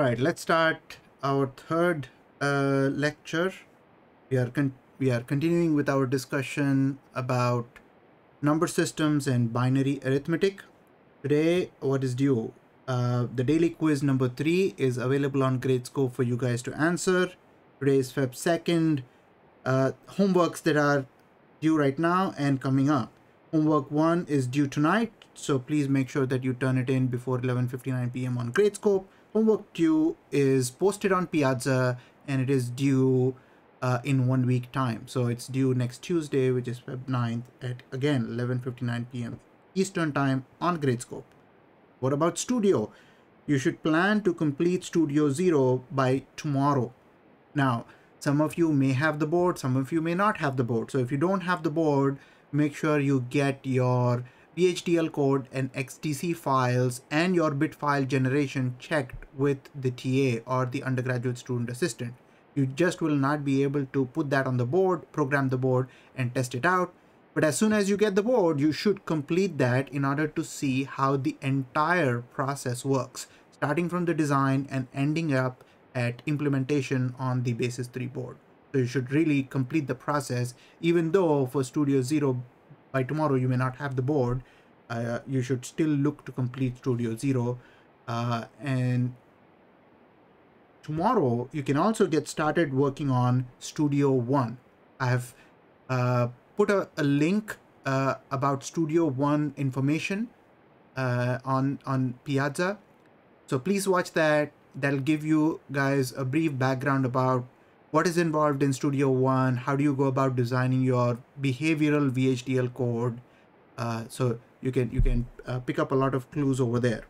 All right, let's start our third lecture. We are continuing with our discussion about number systems and binary arithmetic. Today, what is due? The daily quiz number 3 is available on Gradescope for you guys to answer. Today is Feb 2nd. Homeworks that are due right now and coming up. Homework 1 is due tonight, so please make sure that you turn it in before 11:59 p.m. on Gradescope. Homework 2 is posted on Piazza and it is due in 1 week time. So it's due next Tuesday, which is Feb 9th at again 11:59 p.m. Eastern time on Gradescope. What about Studio? You should plan to complete Studio 0 by tomorrow. Now, some of you may have the board, some of you may not have the board. So if you don't have the board, make sure you get your VHDL code and XDC files and your bit file generation checked with the TA or the undergraduate student assistant. You just will not be able to put that on the board, program the board, and test it out. But as soon as you get the board, you should complete that in order to see how the entire process works, starting from the design and ending up at implementation on the Basis 3 board. So you should really complete the process, even though for Studio 0 by tomorrow you may not have the board. You should still look to complete Studio 0 and tomorrow you can also get started working on Studio 1. I have put a link about Studio 1 information on Piazza, so please watch that. That'll give you guys a brief background about what is involved in Studio 1, how do you go about designing your behavioral VHDL code. So you can pick up a lot of clues over there.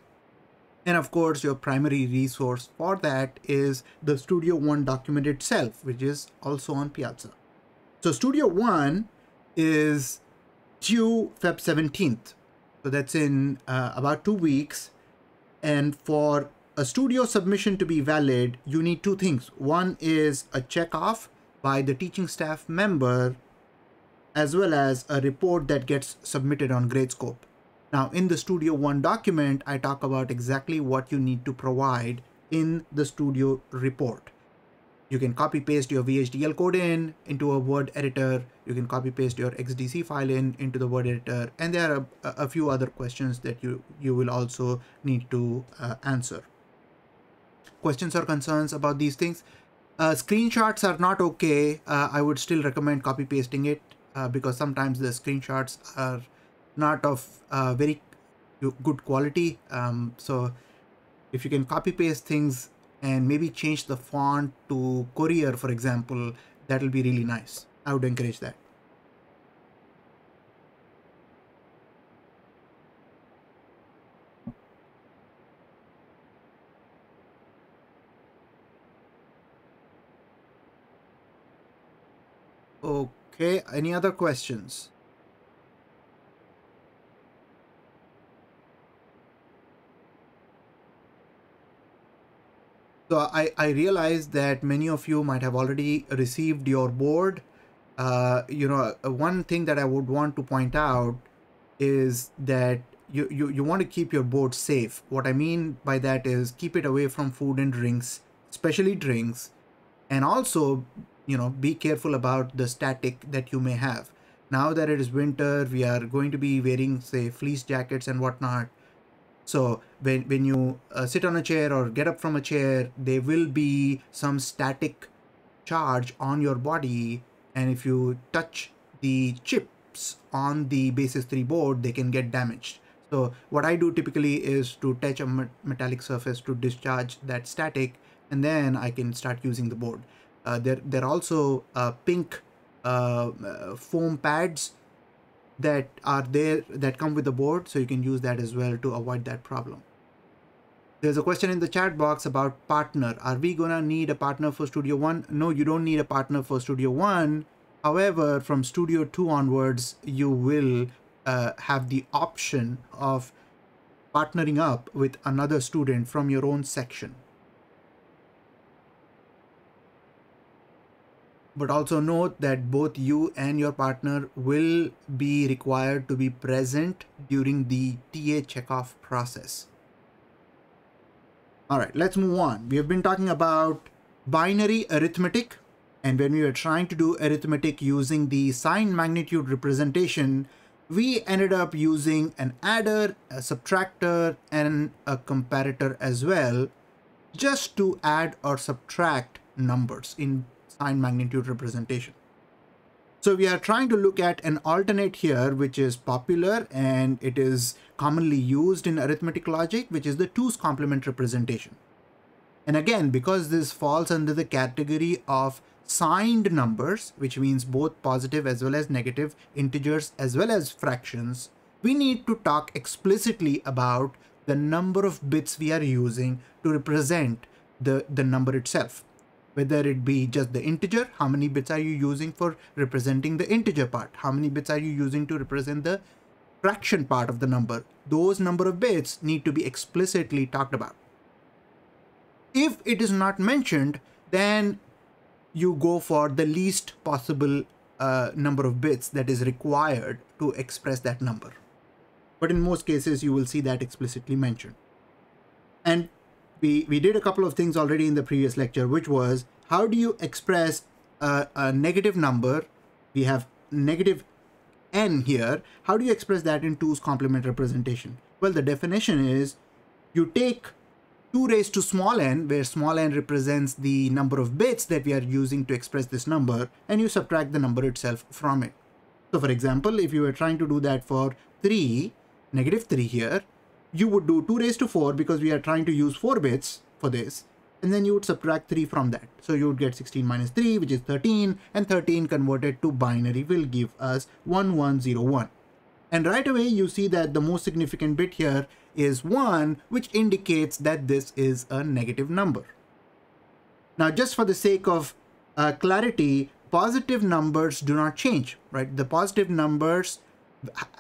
And of course, your primary resource for that is the Studio 1 document itself, which is also on Piazza. So Studio 1 is due Feb 17th. So that's in about 2 weeks. And for a Studio submission to be valid, you need two things. One is a check off by the teaching staff member, as well as a report that gets submitted on Gradescope. Now, in the Studio 1 document, I talk about exactly what you need to provide in the Studio report. You can copy paste your VHDL code into a Word editor. You can copy paste your XDC file into the Word editor. And there are a few other questions that you will also need to answer. Questions or concerns about these things? Screenshots are not okay. I would still recommend copy pasting it because sometimes the screenshots are not of very good quality. So if you can copy paste things and maybe change the font to Courier, for example, that will be really nice. I would encourage that. Okay, any other questions? So I realize that many of you might have already received your board. One thing that I would want to point out is that you want to keep your board safe. What I mean by that is keep it away from food and drinks, especially drinks, and also, be careful about the static that you may have. Now that it is winter, we are going to be wearing, say, fleece jackets and whatnot. So when you sit on a chair or get up from a chair, there will be some static charge on your body. And if you touch the chips on the Basis 3 board, they can get damaged. So what I do typically is to touch a metallic surface to discharge that static, and then I can start using the board. There are also pink foam pads that are there that come with the board, so you can use that as well to avoid that problem. There's a question in the chat box about partner. Are we gonna need a partner for Studio 1? No, you don't need a partner for Studio 1. However, from Studio 2 onwards, you will have the option of partnering up with another student from your own section. But also note that both you and your partner will be required to be present during the TA checkoff process. All right, let's move on. We have been talking about binary arithmetic, and when we were trying to do arithmetic using the sign magnitude representation, we ended up using an adder, a subtractor, and a comparator as well, just to add or subtract numbers in sign magnitude representation. So we are trying to look at an alternate here, which is popular and it is commonly used in arithmetic logic, which is the 2's complement representation. And again, because this falls under the category of signed numbers, which means both positive as well as negative, integers as well as fractions, we need to talk explicitly about the number of bits we are using to represent the number itself. Whether it be just the integer, how many bits are you using for representing the integer part? How many bits are you using to represent the fraction part of the number? Those number of bits need to be explicitly talked about. If it is not mentioned, then you go for the least possible number of bits that is required to express that number. But in most cases, you will see that explicitly mentioned. And we did a couple of things already in the previous lecture, which was how do you express a negative number? We have negative n here. How do you express that in 2's complement representation? Well, the definition is you take 2 raised to small n, where small n represents the number of bits that we are using to express this number, and you subtract the number itself from it. So for example, if you were trying to do that for 3, negative 3 here, you would do 2 raised to 4 because we are trying to use 4 bits for this, and then you would subtract 3 from that. So you would get 16 minus 3, which is 13, and 13 converted to binary will give us 1101. And right away you see that the most significant bit here is 1, which indicates that this is a negative number. Now, just for the sake of clarity, positive numbers do not change, right? The positive numbers,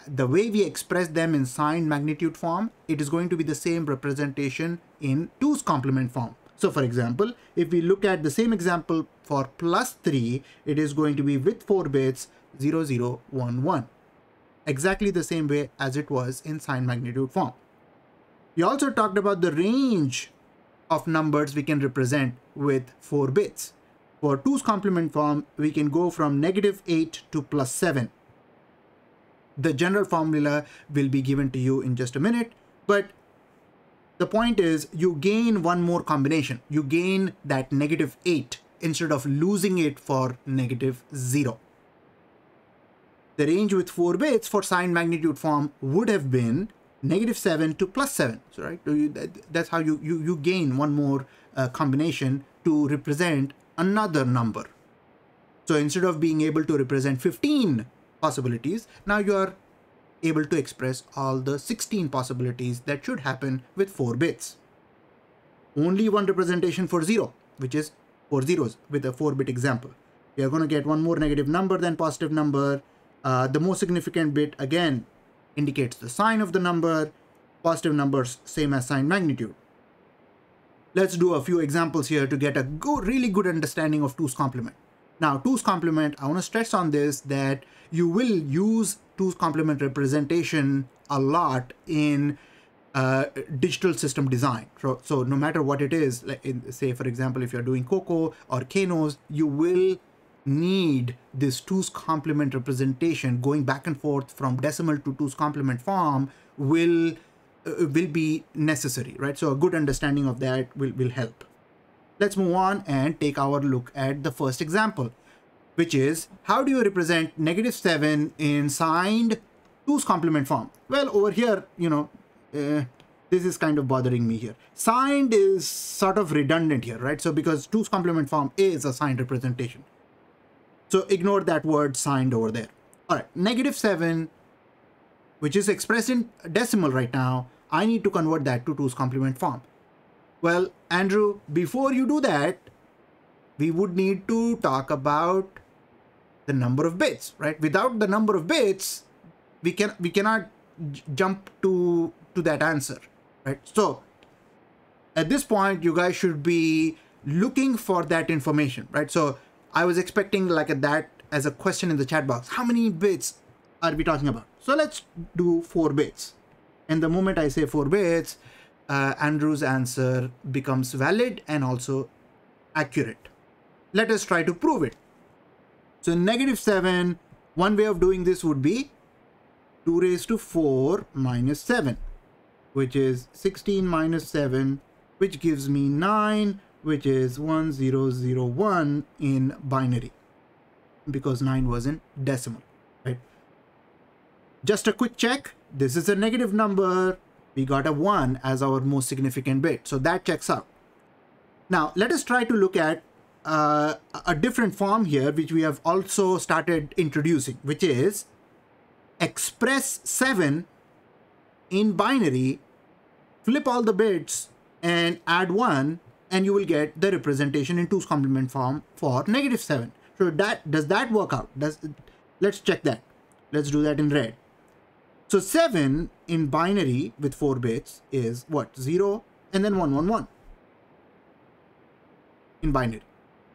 the way we express them in sign magnitude form, it is going to be the same representation in 2's complement form. So for example, if we look at the same example for plus 3, it is going to be with 4 bits 0011. Exactly the same way as it was in sign magnitude form. We also talked about the range of numbers we can represent with 4 bits. For 2's complement form, we can go from -8 to +7. The general formula will be given to you in just a minute, but the point is you gain one more combination. You gain that -8 instead of losing it for -0. The range with 4 bits for sign magnitude form would have been -7 to +7. So right, that's how you gain one more combination to represent another number. So instead of being able to represent 15 possibilities, now you are able to express all the 16 possibilities that should happen with 4 bits. Only one representation for 0, which is 4 zeros with a 4-bit example. We are going to get one more negative number than positive number. The most significant bit again indicates the sign of the number. Positive numbers same as sign magnitude. Let's do a few examples here to get a really good understanding of 2's complement. Now, 2's complement, I want to stress on this that you will use 2's complement representation a lot in digital system design. So no matter what it is, like say for example, if you're doing Coco or Kanos, you will need this 2's complement representation going back and forth from decimal to 2's complement form will be necessary, right? So a good understanding of that will help. Let's move on and take our look at the first example, which is how do you represent -7 in signed 2's complement form? Well, over here, this is kind of bothering me here. Signed is sort of redundant here, right? So because 2's complement form is a signed representation. So ignore that word signed over there. All right, -7, which is expressed in decimal right now, I need to convert that to 2's complement form. Well, Andrew, before you do that, we would need to talk about the number of bits, right? Without the number of bits, we cannot jump to that answer, right? So at this point, you guys should be looking for that information, right? So I was expecting like that as a question in the chat box. How many bits are we talking about? So let's do 4 bits. And the moment I say 4 bits, Andrew's answer becomes valid and also accurate. Let us try to prove it. So negative 7, one way of doing this would be 2 raised to 4 minus 7, which is 16 minus 7, which gives me 9, which is 1001 in binary, because 9 was in decimal, right? Just a quick check. This is a negative number. We got a 1 as our most significant bit, so that checks out. Now let us try to look at a different form here, which we have also started introducing, which is express 7 in binary, flip all the bits and add 1, and you will get the representation in 2's complement form for negative 7. So does that work out? Let's check that. Let's do that in red. So 7 in binary with 4 bits is what? 0 and then 1, 1, 1 in binary.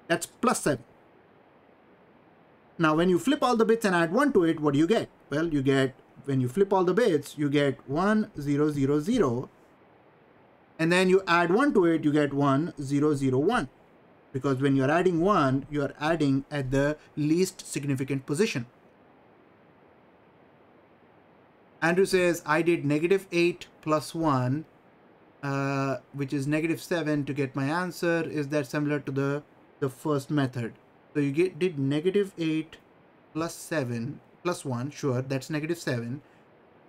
That's plus 7. Now when you flip all the bits and add 1 to it, what do you get? Well, you get, when you flip all the bits, you get 1, 0, 0, 0. And then you add 1 to it, you get 1, 0, 0, 1. Because when you're adding 1, you're adding at the least significant position. Andrew says, I did negative 8 plus 1, which is negative 7 to get my answer. Is that similar to the first method? So you did negative 8 plus 7 plus 1. Sure, that's negative 7.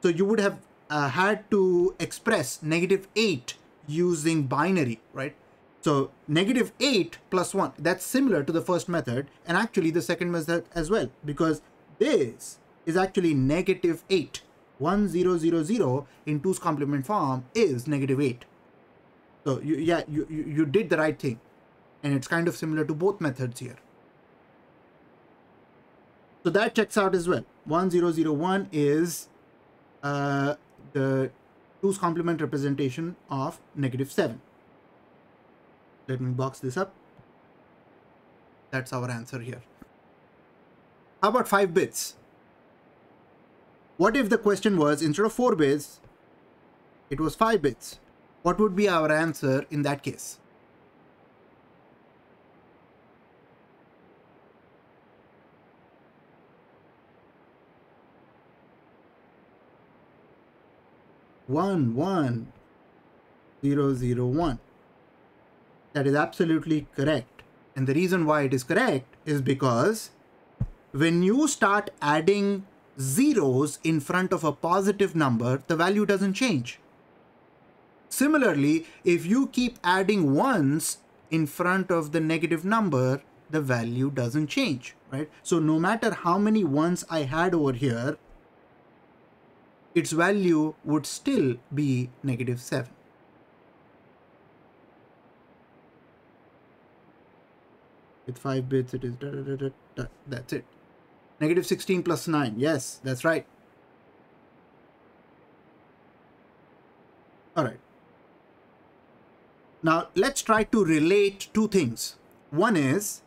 So you would have had to express negative 8 using binary, right? So negative 8 plus 1, that's similar to the first method, and actually the second method as well, because this is actually negative 8. 1, 0, 0, 0 in 2's complement form is negative 8. So you did the right thing, and it's kind of similar to both methods here. So that checks out as well. 1, 0, 0, 1 is the 2's complement representation of negative 7. Let me box this up. That's our answer here. How about 5 bits? What if the question was, instead of 4 bits, it was 5 bits? What would be our answer in that case? One, 1, 0, 0, 1. That is absolutely correct. And the reason why it is correct is because when you start adding zeros in front of a positive number, the value doesn't change. Similarly, if you keep adding ones in front of the negative number, the value doesn't change, right? So no matter how many ones I had over here, its value would still be negative 7. With 5 bits, it is that's it. Negative 16 plus 9. Yes, that's right. All right. Now let's try to relate two things. One is,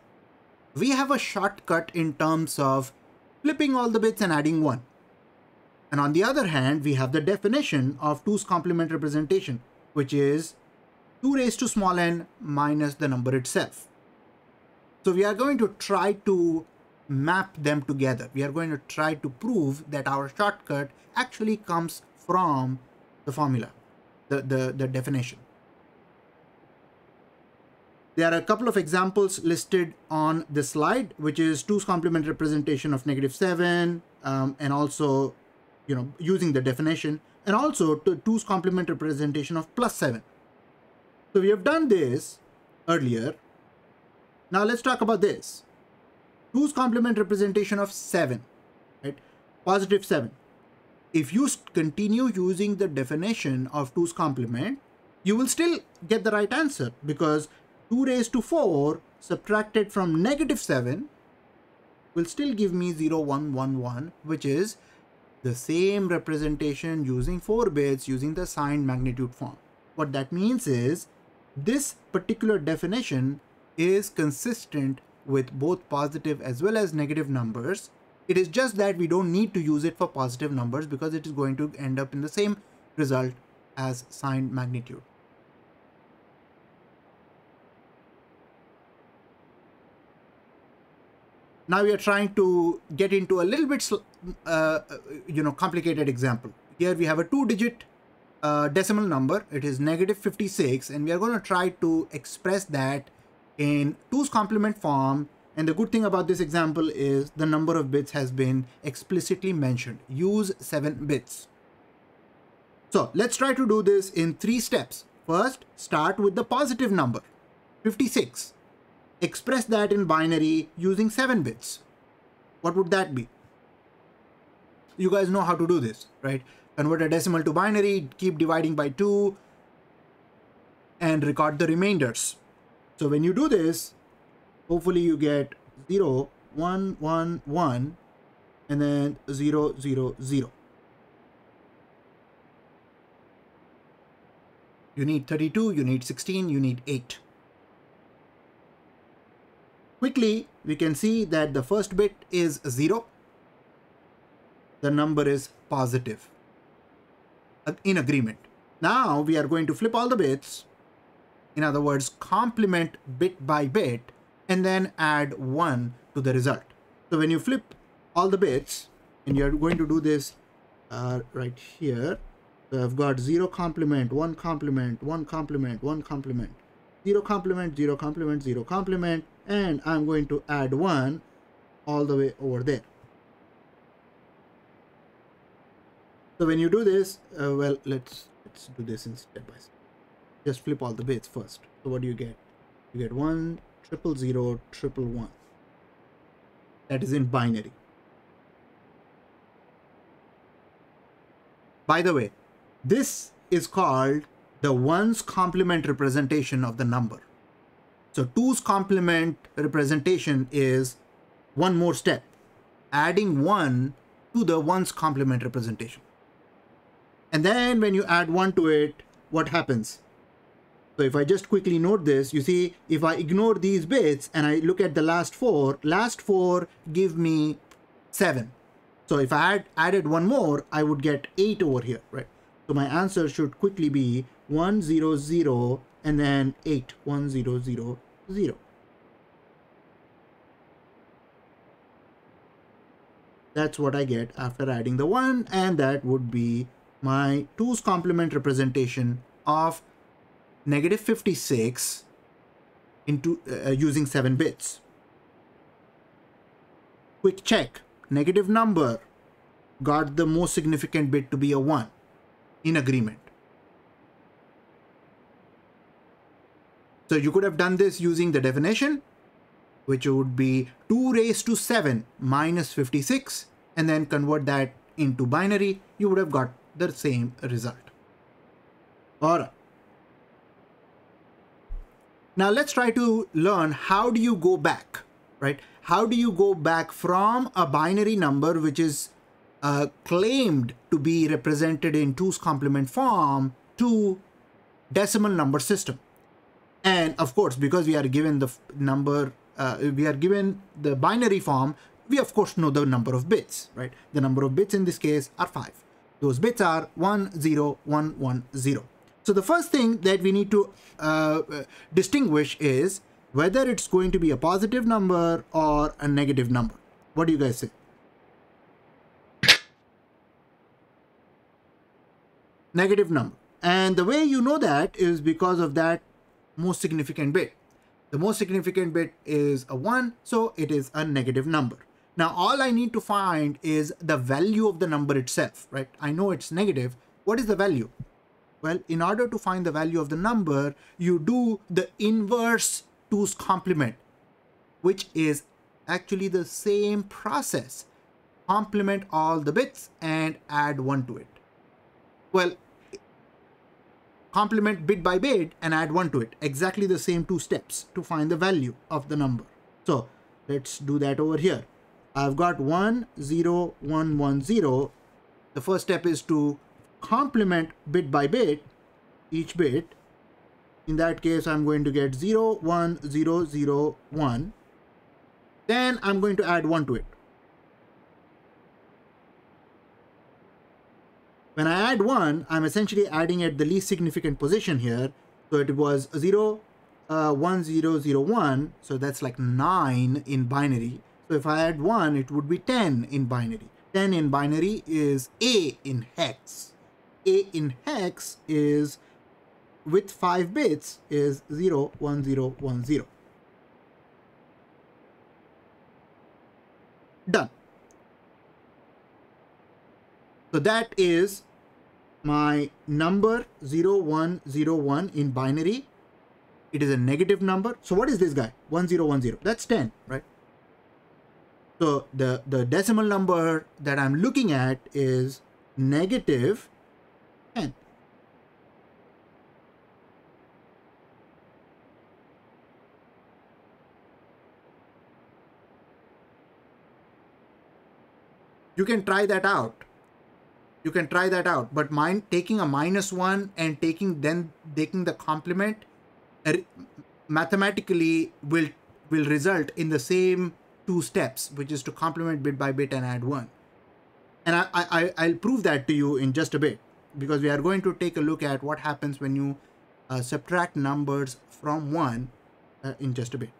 we have a shortcut in terms of flipping all the bits and adding 1. And on the other hand, we have the definition of 2's complement representation, which is 2 raised to small n minus the number itself. So we are going to try to map them together. We are going to try to prove that our shortcut actually comes from the formula, the definition. There are a couple of examples listed on the slide, which is 2's complement representation of negative 7, and also, using the definition, and also 2's complement representation of plus 7. So we have done this earlier. Now let's talk about this. 2's complement representation of 7, right? Positive 7. If you continue using the definition of 2's complement, you will still get the right answer, because 2 raised to 4 subtracted from negative 7 will still give me 0, 1, 1, 1, which is the same representation using 4 bits using the Sine magnitude form. What that means is this particular definition is consistent with both positive as well as negative numbers. It is just that we don't need to use it for positive numbers because it is going to end up in the same result as Sine magnitude. Now we are trying to get into a little bit, complicated example. Here we have a 2-digit decimal number. It is -56, and we are going to try to express that in 2's complement form. And the good thing about this example is the number of bits has been explicitly mentioned. Use 7 bits. So let's try to do this in 3 steps. First, start with the positive number, 56. Express that in binary using 7 bits. What would that be? You guys know how to do this, right? Convert a decimal to binary, keep dividing by 2, and record the remainders. So when you do this, hopefully you get 0, 1, 1, 1, and then 0, 0, 0. You need 32, you need 16, you need 8. Quickly, we can see that the first bit is 0. The number is positive. In agreement. Now we are going to flip all the bits. In other words, complement bit by bit and then add 1 to the result. So when you flip all the bits, and you're going to do this right here. So I've got 0 complement, 1 complement, 1 complement, 1 complement, 0 complement, 0 complement, 0 complement, and I'm going to add 1 all the way over there. So when you do this, well, let's do this in step by step. Just flip all the bits first. So what do you get? You get 1, 0, 0, 0, 1. That is in binary. By the way, this is called the 1's complement representation of the number. So 2's complement representation is one more step, adding 1 to the 1's complement representation. And then when you add 1 to it, what happens? So if I just quickly note this, you see, if I ignore these bits and I look at the last four give me 7. So if I added 1 more, I would get 8 over here, right? So my answer should quickly be 1, 0, 0, and then 8, 1, 0, 0, 0. That's what I get after adding the 1, and that would be my 2's complement representation of -56 into using 7 bits. Quick check. Negative number got the most significant bit to be a 1 in agreement. So you could have done this using the definition, which would be 2 raised to 7 minus 56, and then convert that into binary. You would have got the same result. All right. Now let's try to learn how do you go back, right? How do you go back from a binary number which is claimed to be represented in 2's complement form to decimal number system? And of course, because we are given the number, we are given the binary form, we of course know the number of bits, right? The number of bits in this case are 5. Those bits are 1, 0, 1, 1, 0. So the first thing that we need to distinguish is whether it's going to be a positive number or a negative number. What do you guys say? Negative number. And the way you know that is because of that most significant bit. The most significant bit is a 1, so it is a negative number. Now all I need to find is the value of the number itself, right? I know it's negative. What is the value? Well, in order to find the value of the number, you do the inverse 2's complement, which is actually the same process. Complement all the bits and add 1 to it. Well, complement bit by bit and add 1 to it. Exactly the same 2 steps to find the value of the number. So let's do that over here. I've got 1, 0, 1, 1, 0. The first step is to complement bit by bit each bit. In that case, I'm going to get 0, 1, 0, 0, 1. Then I'm going to add 1 to it. When I add 1, I'm essentially adding at the least significant position here. So it was 0, 1, 0, 0, 1. So that's like 9 in binary. So if I add 1, it would be 10 in binary. 10 in binary is A in hex. A in hex is, with 5 bits, is 0, 1, 0, 1, 0. Done. So that is my number 0101 in binary. It is a negative number. So what is this guy? 1010. That's 10, right? So the decimal number that I'm looking at is negative 10. You can try that out. You can try that out. But mine, taking a -1 and taking the complement mathematically will result in the same 2 steps, which is to complement bit by bit and add 1. And I'll prove that to you in just a bit, because we are going to take a look at what happens when you subtract numbers from 1 in just a bit.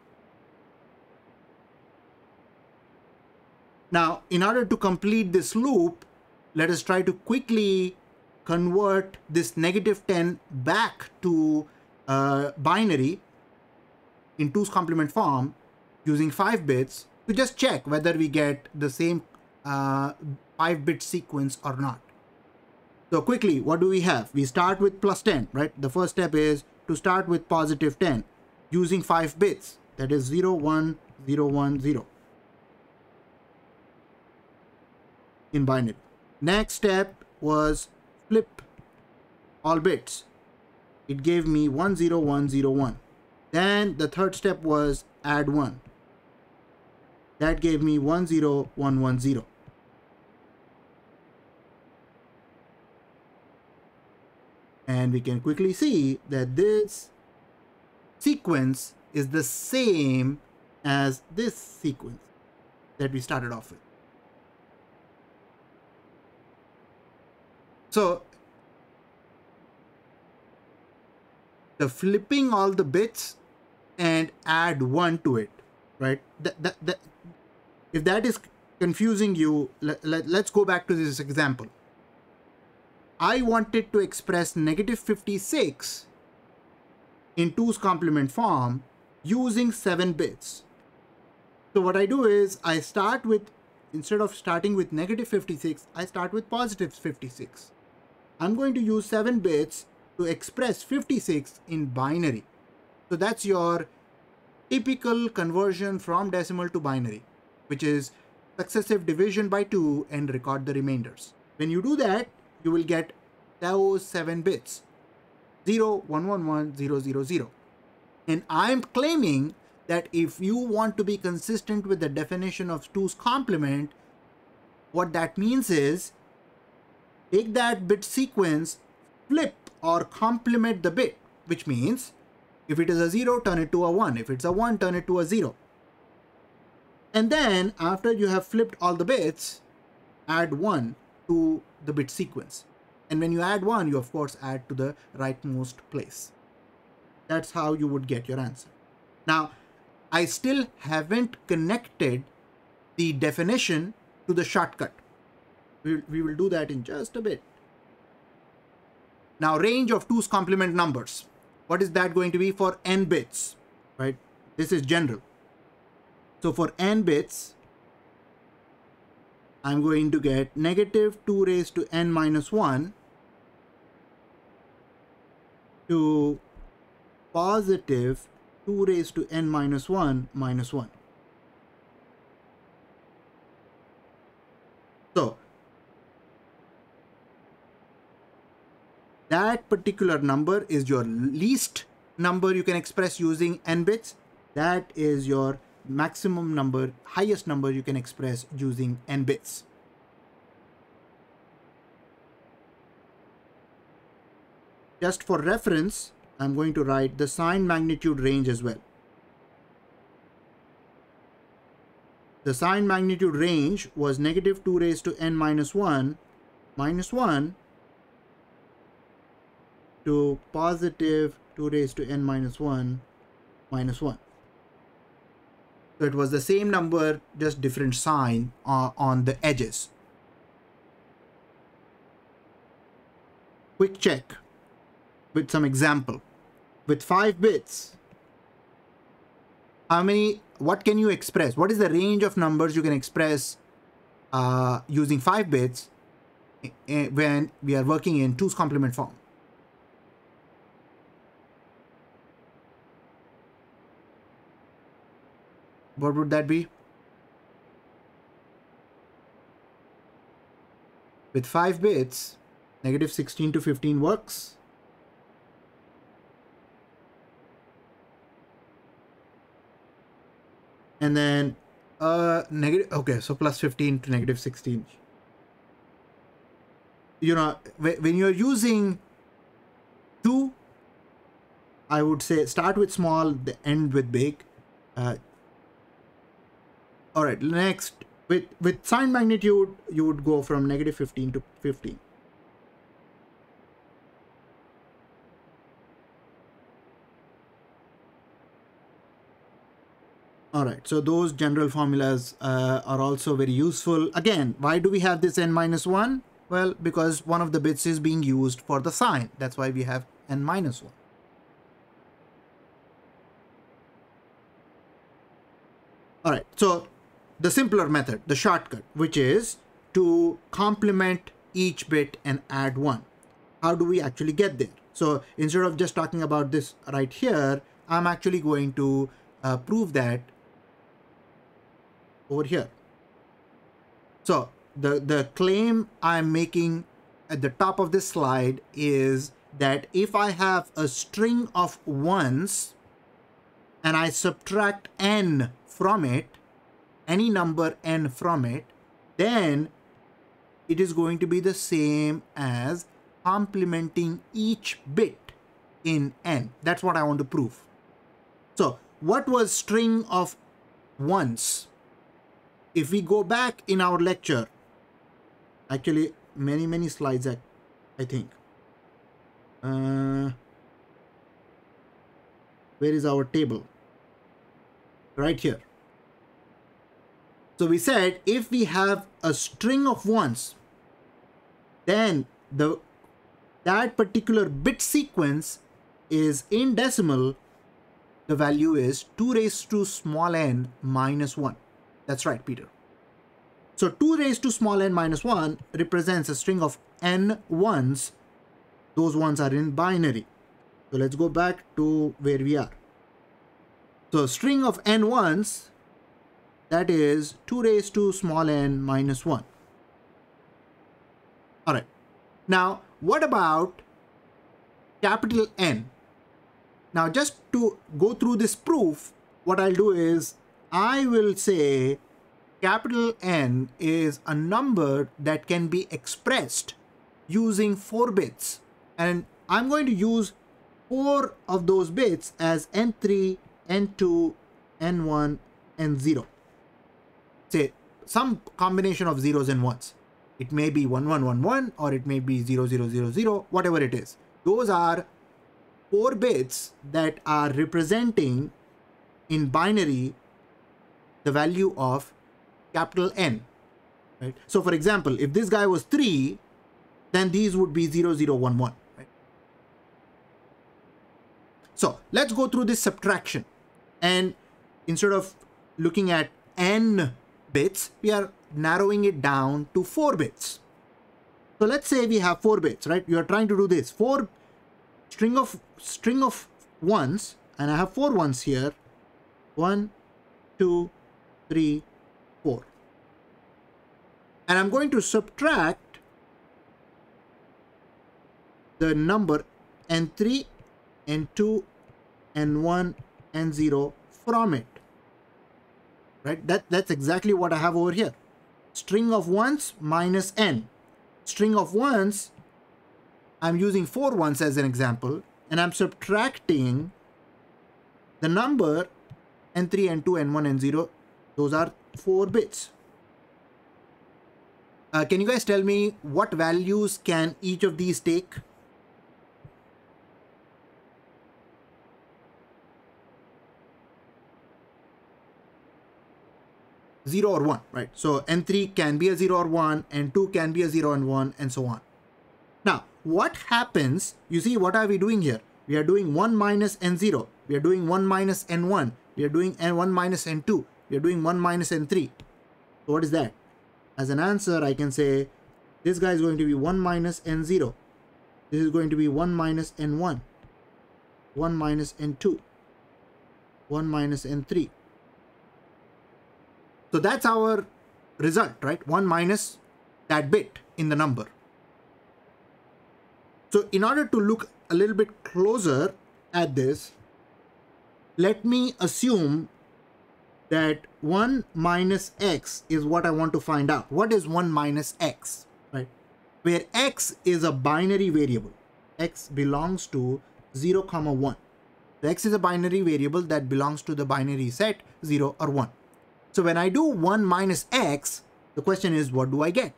Now, in order to complete this loop, let us try to quickly convert this -10 back to binary in 2's complement form using 5 bits to just check whether we get the same 5-bit sequence or not. So quickly, what do we have? We start with +10, right? The first step is to start with +10 using 5 bits. That is 0, 1, 0, 1, 0 in binary. Next step was flip all bits. It gave me 1, 0, 1, 0, 1. Then the third step was add 1. That gave me 1, 0, 1, 1, 0. And we can quickly see that this sequence is the same as this sequence that we started off with. So the flipping all the bits and add 1 to it, right? If that is confusing you, let's go back to this example. I wanted to express -56 in 2's complement form using 7 bits. So what I do is I start with, instead of starting with -56, I start with +56. I'm going to use 7 bits to express 56 in binary. So that's your typical conversion from decimal to binary, which is successive division by 2 and record the remainders. When you do that, you will get those 7 bits, 0, 1, 1, 1, 0, 0, 0. And I'm claiming that if you want to be consistent with the definition of 2's complement, what that means is take that bit sequence, flip or complement the bit, which means if it is a 0, turn it to a 1. If it's a 1, turn it to a 0. And then after you have flipped all the bits, add 1 to the bit sequence. And when you add 1, you of course add to the rightmost place. That's how you would get your answer. Now, I still haven't connected the definition to the shortcut. We will do that in just a bit. Now, range of 2's complement numbers. What is that going to be for n bits, right? This is general. So for n bits, I'm going to get -2 raised to n minus 1 to positive 2 raised to n minus 1 minus 1. So that particular number is your least number you can express using n bits. That is your maximum number, highest number you can express using n bits. Just for reference, I'm going to write the sign magnitude range as well. The sign magnitude range was -2 raised to n minus 1 minus 1 to positive 2 raised to n minus 1 minus 1. So it was the same number, just different sign on the edges. Quick check with some example. With 5 bits, what can you express? What is the range of numbers you can express using 5 bits when we are working in 2's complement form? What would that be? With 5 bits, negative 16 to 15 works. And then negative, okay, so plus 15 to negative 16. You know, when you're using 2, I would say start with small, end with big. All right, next, with sign magnitude, you would go from negative 15 to 15. All right, so those general formulas are also very useful. Again, why do we have this n minus 1? Well, because one of the bits is being used for the sign. That's why we have n minus 1. All right, so the simpler method, the shortcut, which is to complement each bit and add 1. How do we actually get there? So instead of just talking about this right here, I'm actually going to prove that over here. So the claim I'm making at the top of this slide is that if I have a string of 1s and I subtract n from it, any number n from it, then it is going to be the same as complementing each bit in n. That's what I want to prove. So what was string of 1s? If we go back in our lecture, actually many slides, I think. Where is our table? Right here. So we said if we have a string of 1s, then that particular bit sequence is in decimal, the value is 2 raised to small n minus 1. That's right, Peter. So 2 raised to small n minus 1 represents a string of n 1s. Those ones are in binary. So let's go back to where we are. So string of n 1s, that is 2 raised to small n minus 1. All right. Now, what about capital N? Now, just to go through this proof, what I'll do is I will say capital N is a number that can be expressed using 4 bits. And I'm going to use 4 of those bits as N3, N2, N1, N0. Say some combination of zeros and ones. It may be 1111 or it may be 0000, whatever it is. Those are 4 bits that are representing in binary the value of capital N. Right? So for example, if this guy was 3, then these would be 0011. Right? So let's go through this subtraction. And instead of looking at n bits, we are narrowing it down to 4 bits. So let's say we have 4 bits, right? You are trying to do this. 4 string of 1s, and I have 4 1s here. 1, 2, 3, 4. And I'm going to subtract the number n3, n2, n1, n0 from it. Right? That's exactly what I have over here. String of 1s minus n. String of 1s, I'm using 4 1s as an example, and I'm subtracting the number n3, n2, n1, n0. Those are 4 bits. Can you guys tell me what values can each of these take? 0 or 1, right? So n3 can be a 0 or 1, n2 can be a 0 and 1, and so on. Now, what happens, you see, what are we doing here? We are doing 1 minus n0. We are doing 1 minus n1. We are doing n1 minus n2. We are doing 1 minus n3. So what is that? As an answer, I can say this guy is going to be 1 minus n0. This is going to be 1 minus n1. 1 minus n2. 1 minus n3. So that's our result, right? 1 minus that bit in the number. So in order to look a little bit closer at this, let me assume that 1 minus x is what I want to find out. What is 1 minus x, right? Where x is a binary variable. X belongs to 0, 1. So x is a binary variable that belongs to the binary set 0 or 1. So when I do 1 minus x, the question is, what do I get?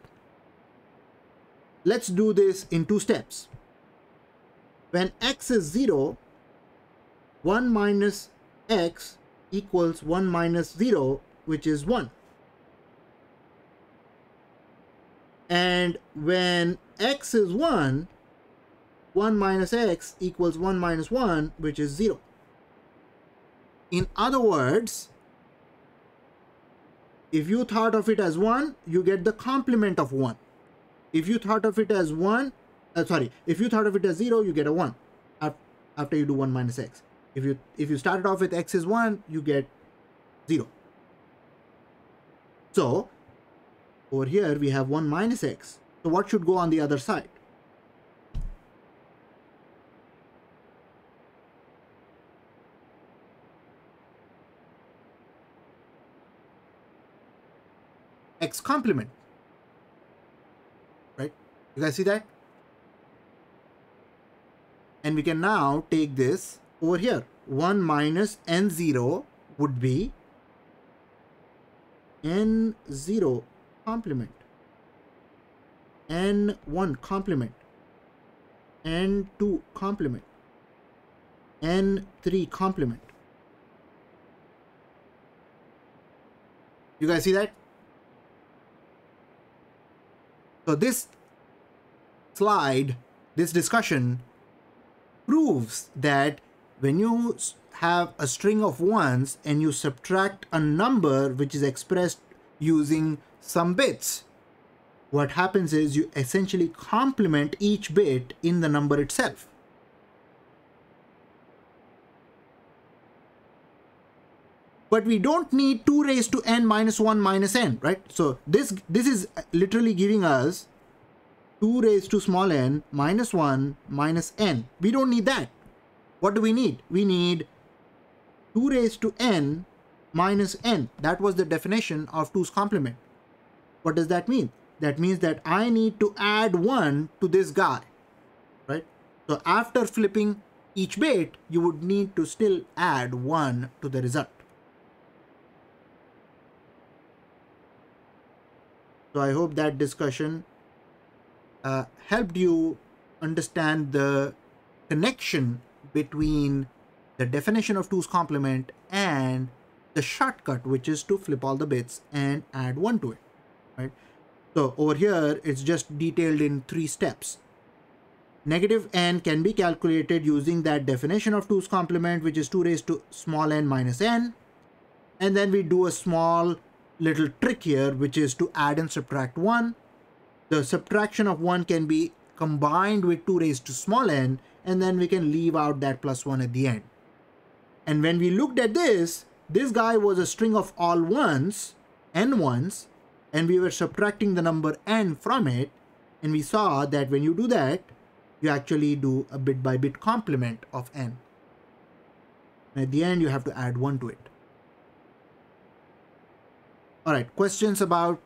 Let's do this in 2 steps. When x is 0, 1 minus x equals 1 minus 0, which is 1. And when x is 1, 1 minus x equals 1 minus 1, which is 0. In other words, if you thought of it as 1, you get the complement of 1. If you thought of it as 1, if you thought of it as 0, you get a 1 after you do 1 minus x. If you started off with x is 1, you get 0. So over here we have 1 minus x. So what should go on the other side? X complement, right? You guys see that? And we can now take this over here. 1 minus n0 would be n0 complement, n1 complement, n2 complement, n3 complement. You guys see that? So this slide, this discussion proves that when you have a string of ones and you subtract a number which is expressed using some bits, what happens is you essentially complement each bit in the number itself. But we don't need 2 raised to n minus 1 minus n, right? So this is literally giving us 2 raised to small n minus 1 minus n. We don't need that. What do we need? We need 2 raised to n minus n. That was the definition of 2's complement. What does that mean? That means that I need to add 1 to this guy, right? So after flipping each bit, you would need to still add 1 to the result. So I hope that discussion helped you understand the connection between the definition of 2's complement and the shortcut, which is to flip all the bits and add 1 to it, right? So over here, it's just detailed in 3 steps. Negative n can be calculated using that definition of 2's complement, which is 2 raised to small n minus n. And then we do a small little trick here, which is to add and subtract 1. The subtraction of 1 can be combined with 2 raised to small n, and then we can leave out that plus 1 at the end. And when we looked at this guy was a string of all ones, n ones, and we were subtracting the number n from it, and we saw that when you do that, you actually do a bit by bit complement of n. And at the end, you have to add 1 to it. All right, questions about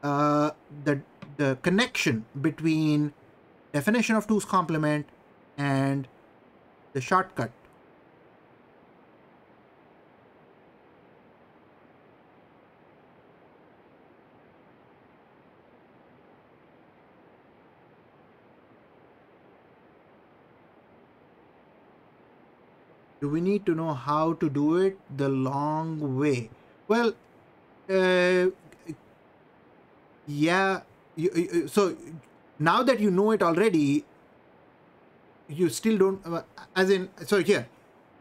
the connection between definition of 2's complement and the shortcut. Do we need to know how to do it the long way? Well, Uh, yeah. So now that you know it already, you still don't, as in, so here,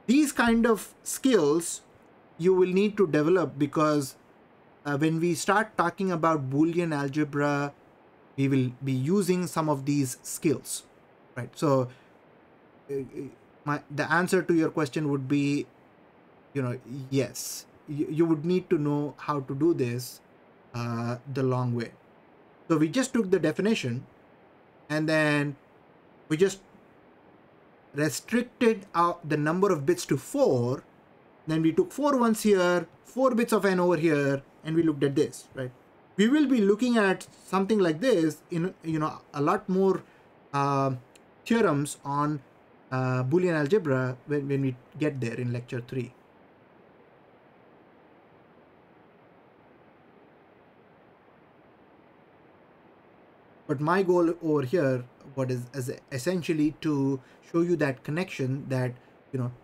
these kind of skills you will need to develop, because when we start talking about Boolean algebra, we will be using some of these skills, right? So the answer to your question would be, yes, you would need to know how to do this the long way. So we just took the definition and then we just restricted the number of bits to 4. Then we took 4 ones here, 4 bits of n over here, and we looked at this, right? We will be looking at something like this in, a lot more theorems on Boolean algebra when we get there in lecture 3. But my goal over here, what is essentially to show you that connection, that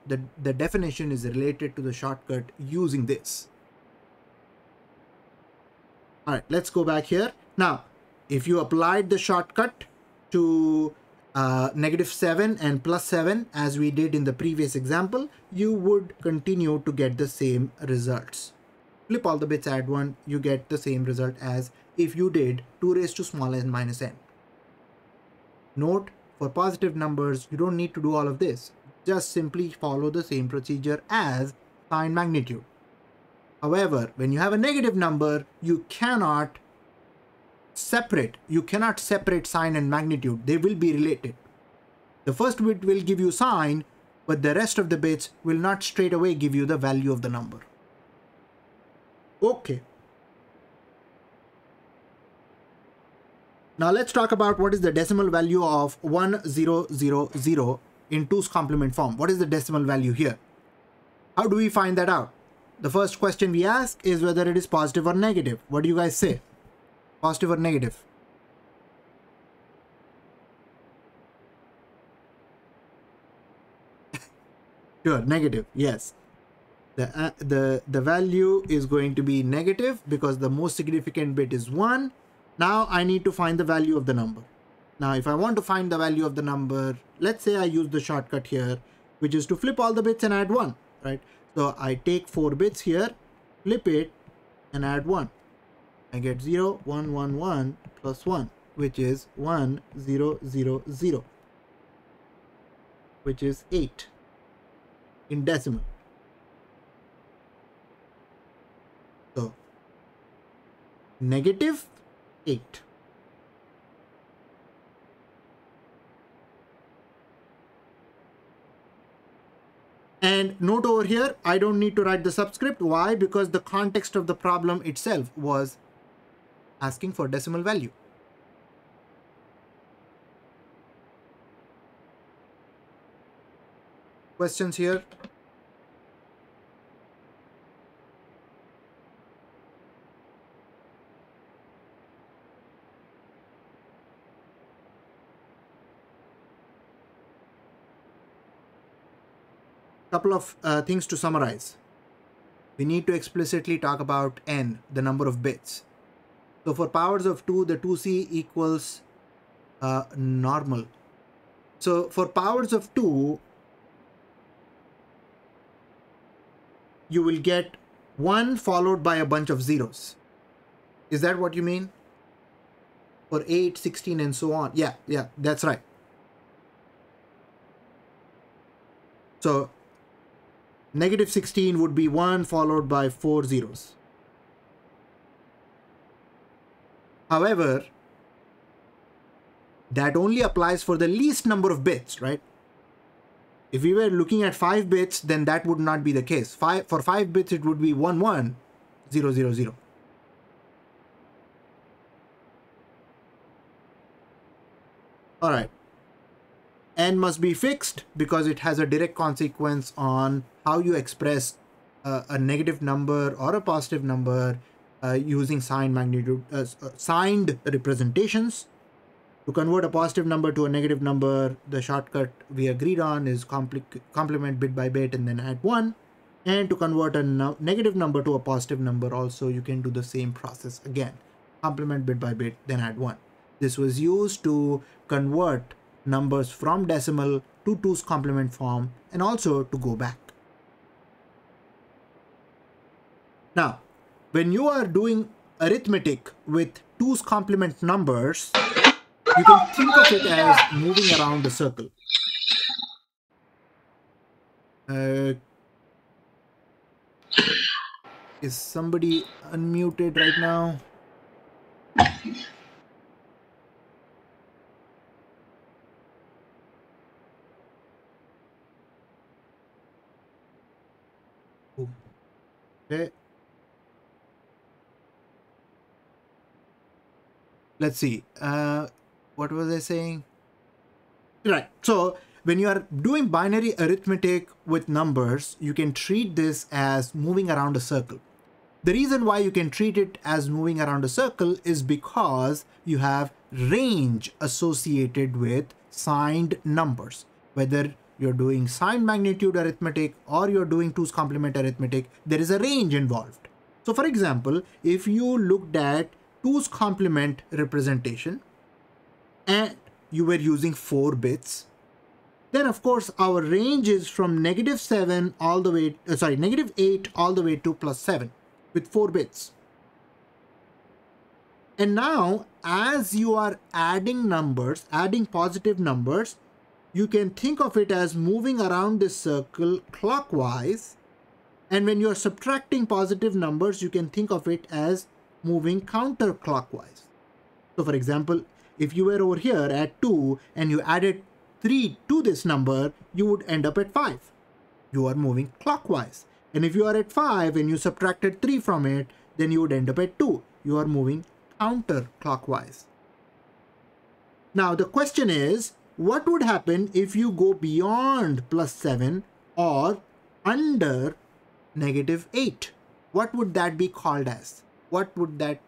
the definition is related to the shortcut using this. All right, let's go back here. Now, if you applied the shortcut to -7 and +7 as we did in the previous example, you would continue to get the same results. Flip all the bits, add 1, you get the same result as if you did 2 raised to small n minus n. Note, for positive numbers, you don't need to do all of this. Just simply follow the same procedure as sine magnitude. However, when you have a negative number, you cannot separate sine and magnitude. They will be related. The first bit will give you sine, but the rest of the bits will not straight away give you the value of the number. Okay. Now let's talk about what is the decimal value of 1000 in 2's complement form. What is the decimal value here? How do we find that out? The first question we ask is whether it is positive or negative. What do you guys say? Positive or negative? Sure, negative. Yes. The value is going to be negative because the most significant bit is 1. Now I need to find the value of the number. Now if I want to find the value of the number, let's say I use the shortcut here, which is to flip all the bits and add 1, right? So I take 4 bits here, flip it and add 1. I get 0, 1, 1, 1 plus 1, which is 1, 0, 0, 0, which is 8 in decimal. So negative 8. And note over here, I don't need to write the subscript. Why? Because the context of the problem itself was asking for decimal value. Questions here? Couple of things to summarize. We need to explicitly talk about n, the number of bits. So for powers of 2, the 2c equals normal. So for powers of 2, you will get 1 followed by a bunch of zeros. Is that what you mean? For 8, 16 and so on. Yeah, that's right. So negative 16 would be 1 followed by 4 zeros. However, that only applies for the least number of bits, right? If we were looking at 5 bits, then that would not be the case. For 5 bits, it would be 1, 1, 0, 0, 0. All right. N must be fixed because it has a direct consequence on how you express a negative number or a positive number using sign magnitude, signed representations. To convert a positive number to a negative number, the shortcut we agreed on is complement bit by bit and then add 1. And to convert a negative number to a positive number also, you can do the same process again. Complement bit by bit, then add 1. This was used to convert numbers from decimal to 2's complement form and also to go back. Now, when you are doing arithmetic with 2's complement numbers, you can think of it as moving around a circle. Is somebody unmuted right now? Okay. Let's see. What was I saying? Right. So when you are doing binary arithmetic with numbers, you can treat this as moving around a circle. The reason why you can treat it as moving around a circle is because you have range associated with signed numbers. Whether you're doing sign magnitude arithmetic or you're doing 2's complement arithmetic, there is a range involved. So for example, if you looked at 2's complement representation and you were using 4 bits, then of course our range is from -7 all the way, -8 all the way to +7 with 4 bits. And now as you are adding numbers, adding positive numbers, you can think of it as moving around this circle clockwise. And when you're subtracting positive numbers, you can think of it as moving counterclockwise. So for example, if you were over here at 2 and you added 3 to this number, you would end up at 5. You are moving clockwise. And if you are at 5 and you subtracted 3 from it, then you would end up at 2. You are moving counterclockwise. Now the question is, what would happen if you go beyond +7 or under -8? What would that be called as? What would that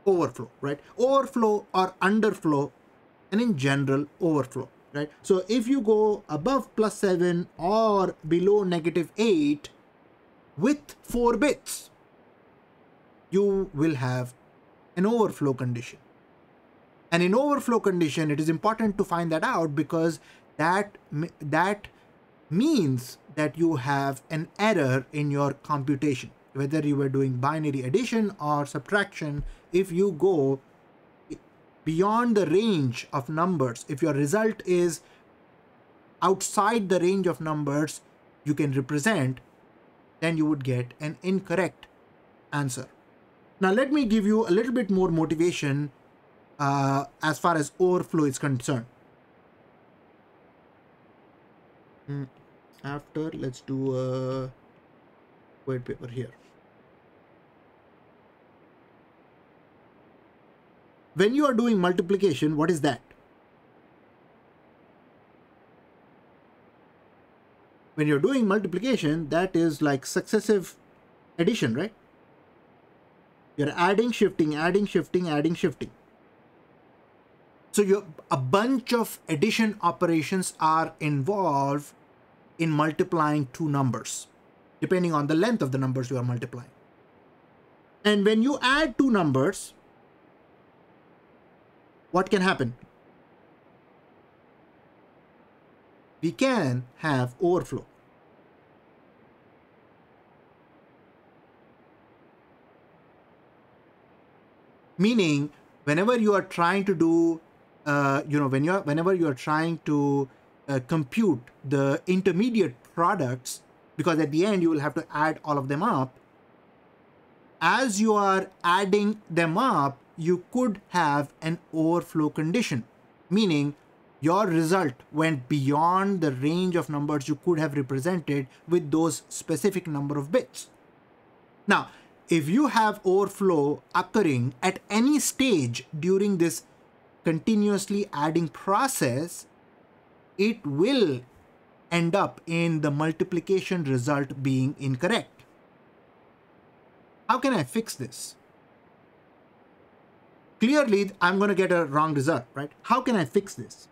overflow, right? Overflow or underflow, and in general overflow, right? So if you go above +7 or below -8 with 4 bits, you will have an overflow condition. And in overflow condition, it is important to find that out because that means that you have an error in your computation. Whether you were doing binary addition or subtraction, if you go beyond the range of numbers, if your result is outside the range of numbers you can represent, then you would get an incorrect answer. Now let me give you a little bit more motivation as far as overflow is concerned. After, let's do a white paper here. When you are doing multiplication, what is that? When you're doing multiplication, that is like successive addition, right? You're adding, shifting, adding, shifting, adding, shifting. So a bunch of addition operations are involved in multiplying two numbers, depending on the length of the numbers you are multiplying. And when you add two numbers, what can happen? We can have overflow. Meaning, whenever you are trying to do, whenever you are trying to compute the intermediate products, because at the end you will have to add all of them up. As you are adding them up, you could have an overflow condition, meaning your result went beyond the range of numbers you could have represented with those specific number of bits. Now, if you have overflow occurring at any stage during this continuously adding process, it will end up in the multiplication result being incorrect. How can I fix this? Clearly, I'm going to get a wrong result, right? How can I fix this?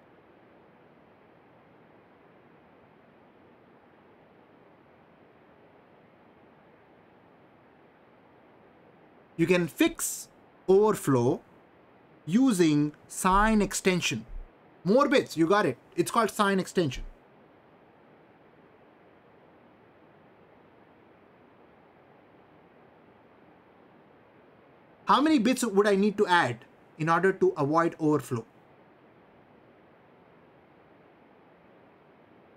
You can fix overflow using Sine extension. More bits, you got it. It's called Sine extension. How many bits would I need to add in order to avoid overflow?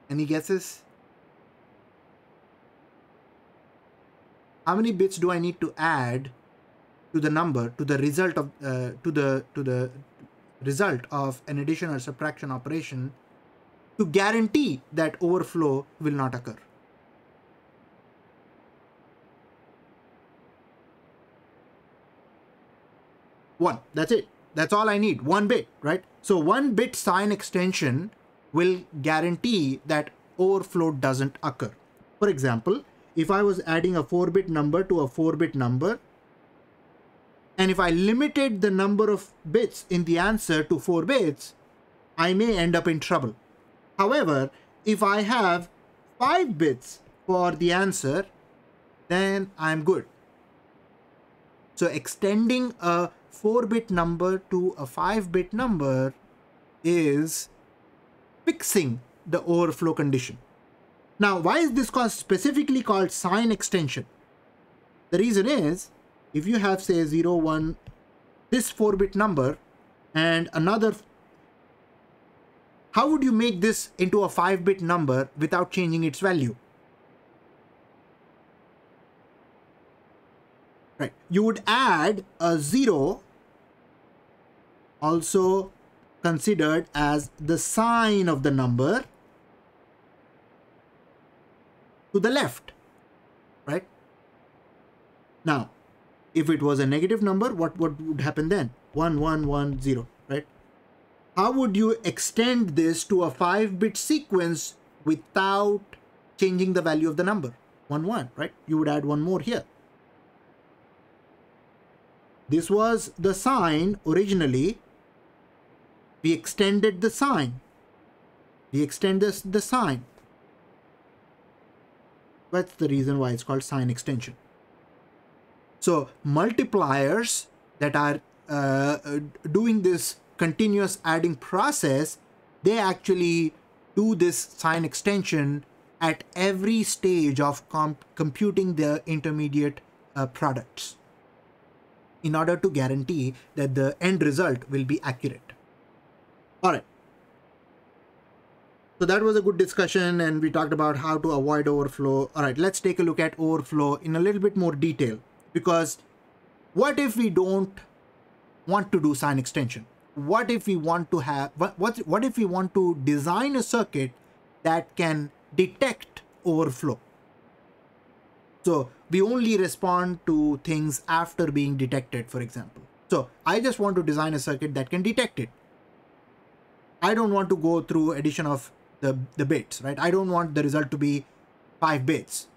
Any guesses? How many bits do I need to add to the number, to the result of the result of an addition or subtraction operation to guarantee that overflow will not occur? One. That's it. That's all I need. One bit, right? So 1 bit Sine extension will guarantee that overflow doesn't occur. For example, if I was adding a 4-bit number to a 4-bit number, and if I limited the number of bits in the answer to 4 bits, I may end up in trouble. However, if I have 5 bits for the answer, then I'm good. So extending a 4-bit number to a 5-bit number is fixing the overflow condition. Now, why is this specifically called Sine extension? The reason is, if you have, say, 0, 1, this 4-bit number and another, how would you make this into a 5-bit number without changing its value? Right. You would add a 0, also considered as the sign of the number, to the left, right? Now, if it was a negative number, what would happen then? 1, 1, 1, 0, right? How would you extend this to a 5-bit sequence without changing the value of the number? 1, 1, right? You would add one more here. This was the sign originally. We extended the sign. We extend the sign. That's the reason why it's called Sine extension. So multipliers that are doing this continuous adding process, they actually do this Sine extension at every stage of computing the intermediate products in order to guarantee that the end result will be accurate. All right. So that was a good discussion, and we talked about how to avoid overflow. All right, let's take a look at overflow in a little bit more detail, because what if we don't want to do Sine extension? What if we want to have, what if we want to design a circuit that can detect overflow? So we only respond to things after being detected, for example. So I just want to design a circuit that can detect it. I don't want to go through addition of the bits, right? I don't want the result to be 5 bits.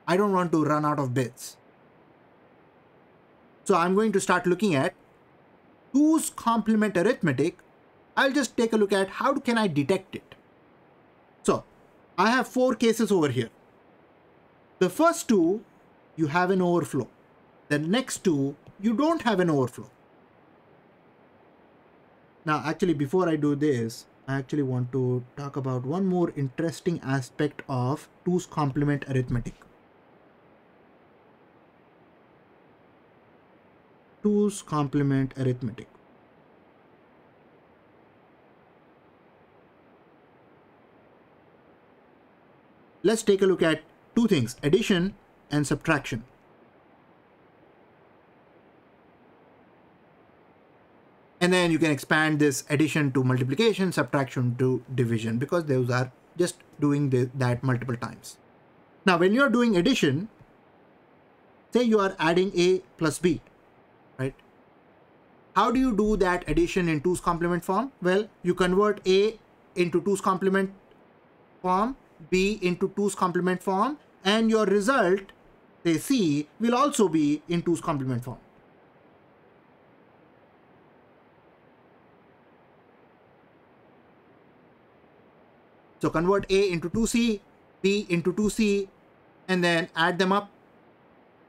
I don't want to run out of bits. So I'm going to start looking at 2's complement arithmetic. I'll just take a look at how can I detect it. So I have 4 cases over here. The first 2, you have an overflow. The next 2, you don't have an overflow. Now, actually, before I do this, I actually want to talk about one more interesting aspect of 2's complement arithmetic. 2's complement arithmetic. Let's take a look at 2 things, addition and subtraction. And then you can expand this addition to multiplication, subtraction to division, because those are just doing that multiple times. Now, when you're doing addition, say you are adding A plus B, right? How do you do that addition in 2's complement form? Well, you convert A into 2's complement form, B into 2's complement form, and your result, say C, will also be in 2's complement form. So convert A into 2C, B into 2C, and then add them up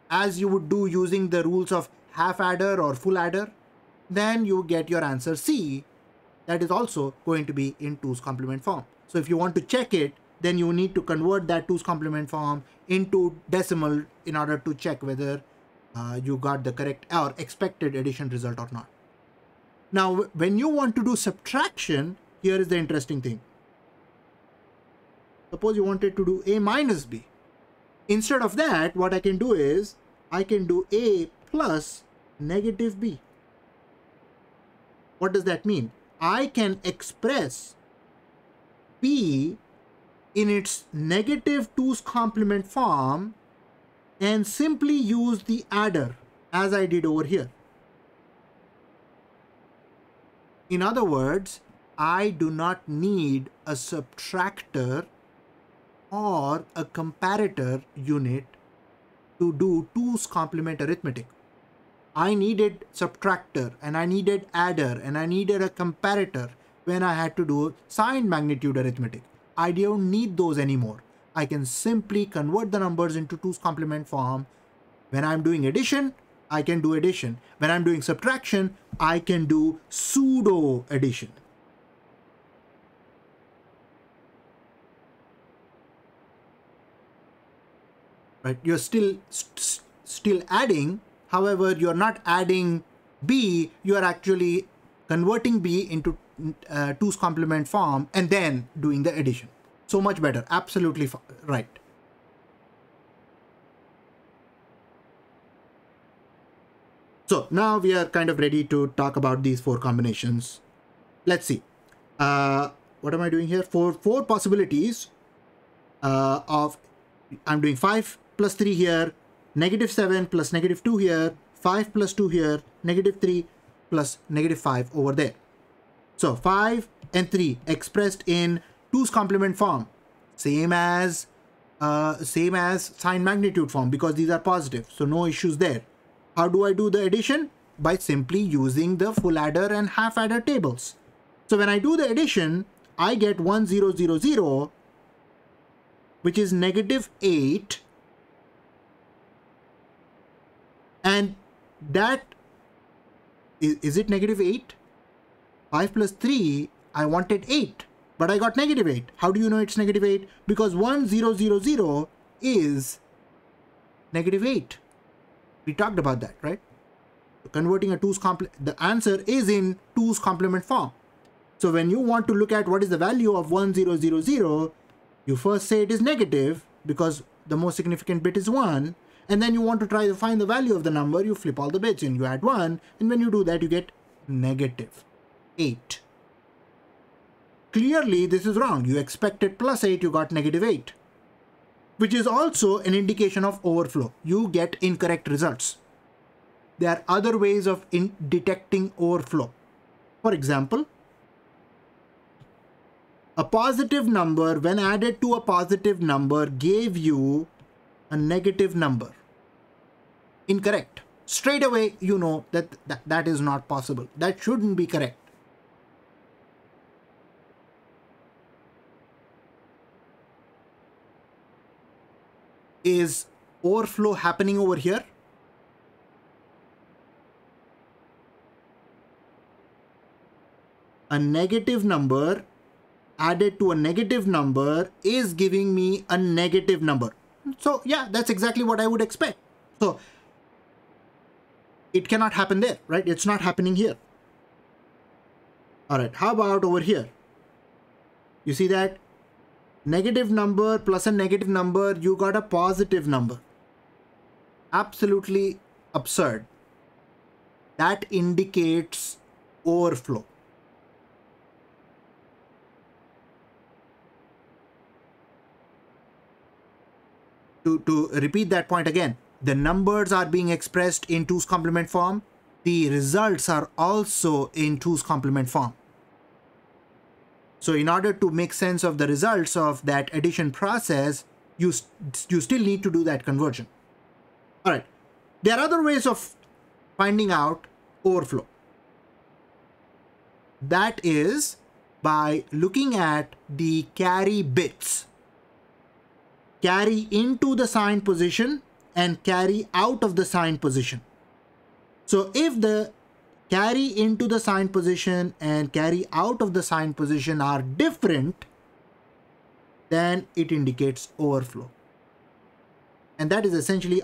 as you would do using the rules of half adder or full adder, then you get your answer C. That is also going to be in 2's complement form. So if you want to check it, then you need to convert that 2's complement form into decimal in order to check whether you got the correct or expected addition result or not. Now, when you want to do subtraction, here is the interesting thing. Suppose you wanted to do A minus B. Instead of that, what I can do is I can do A plus negative B. What does that mean? I can express B in its negative 2's complement form and simply use the adder as I did over here. In other words, I do not need a subtractor or a comparator unit to do 2's complement arithmetic. I needed subtractor and I needed adder and I needed a comparator when I had to do sine magnitude arithmetic. I don't need those anymore. I can simply convert the numbers into 2's complement form. When I'm doing addition, I can do addition. When I'm doing subtraction, I can do pseudo addition. Right? You're still adding. However, you're not adding B, you are actually converting B into 2's complement form and then doing the addition. So much better. Absolutely right. So now we are kind of ready to talk about these 4 combinations. Let's see. What am I doing here? Four possibilities of, I'm doing 5 plus 3 here, -7 plus -2 here, 5 plus 2 here, -3 plus -5 over there. So 5 and 3 expressed in 2's complement form, same as sine magnitude form because these are positive, so no issues there. How do I do the addition? By simply using the full adder and half adder tables. So when I do the addition, I get 1 0 0 0, which is -8. And that is it -8? 5 plus 3, I wanted 8, but I got -8. How do you know it's -8? Because 1 0 0 0 is -8. We talked about that, right? Converting a 2's complement, the answer is in 2's complement form. So when you want to look at what is the value of 1 0 0 0, you first say it is negative because the most significant bit is 1. And then you want to try to find the value of the number, you flip all the bits and you add 1. And when you do that, you get -8. Clearly, this is wrong. You expected +8, you got -8. Which is also an indication of overflow. You get incorrect results. There are other ways of detecting overflow. For example, a positive number when added to a positive number gave you a negative number. Incorrect. Straight away, you know that is not possible. That shouldn't be correct. Is overflow happening over here? A negative number added to a negative number is giving me a negative number. So yeah, that's exactly what I would expect. So it cannot happen there, right? It's not happening here. All right, how about over here? You see that? Negative number plus a negative number, you got a positive number. Absolutely absurd. That indicates overflow. To repeat that point again, the numbers are being expressed in 2's complement form. The results are also in 2's complement form. So in order to make sense of the results of that addition process, you still need to do that conversion. All right. There are other ways of finding out overflow. That is by looking at the carry bits. Carry into the sign position and carry out of the sign position. So if the carry into the sign position and carry out of the sign position are different, then it indicates overflow. And that is essentially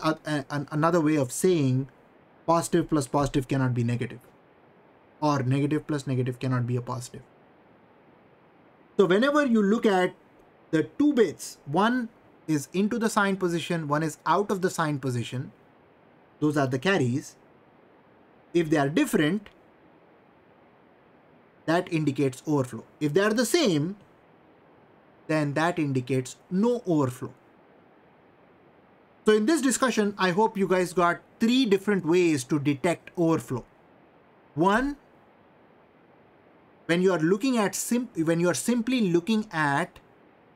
another way of saying positive plus positive cannot be negative, or negative plus negative cannot be a positive. So whenever you look at the two bits, one is into the sign position, one is out of the sign position, those are the carries. If they are different, that indicates overflow. If they are the same, then that indicates no overflow. So in this discussion, I hope you guys got 3 different ways to detect overflow. One, when you are looking at simply looking at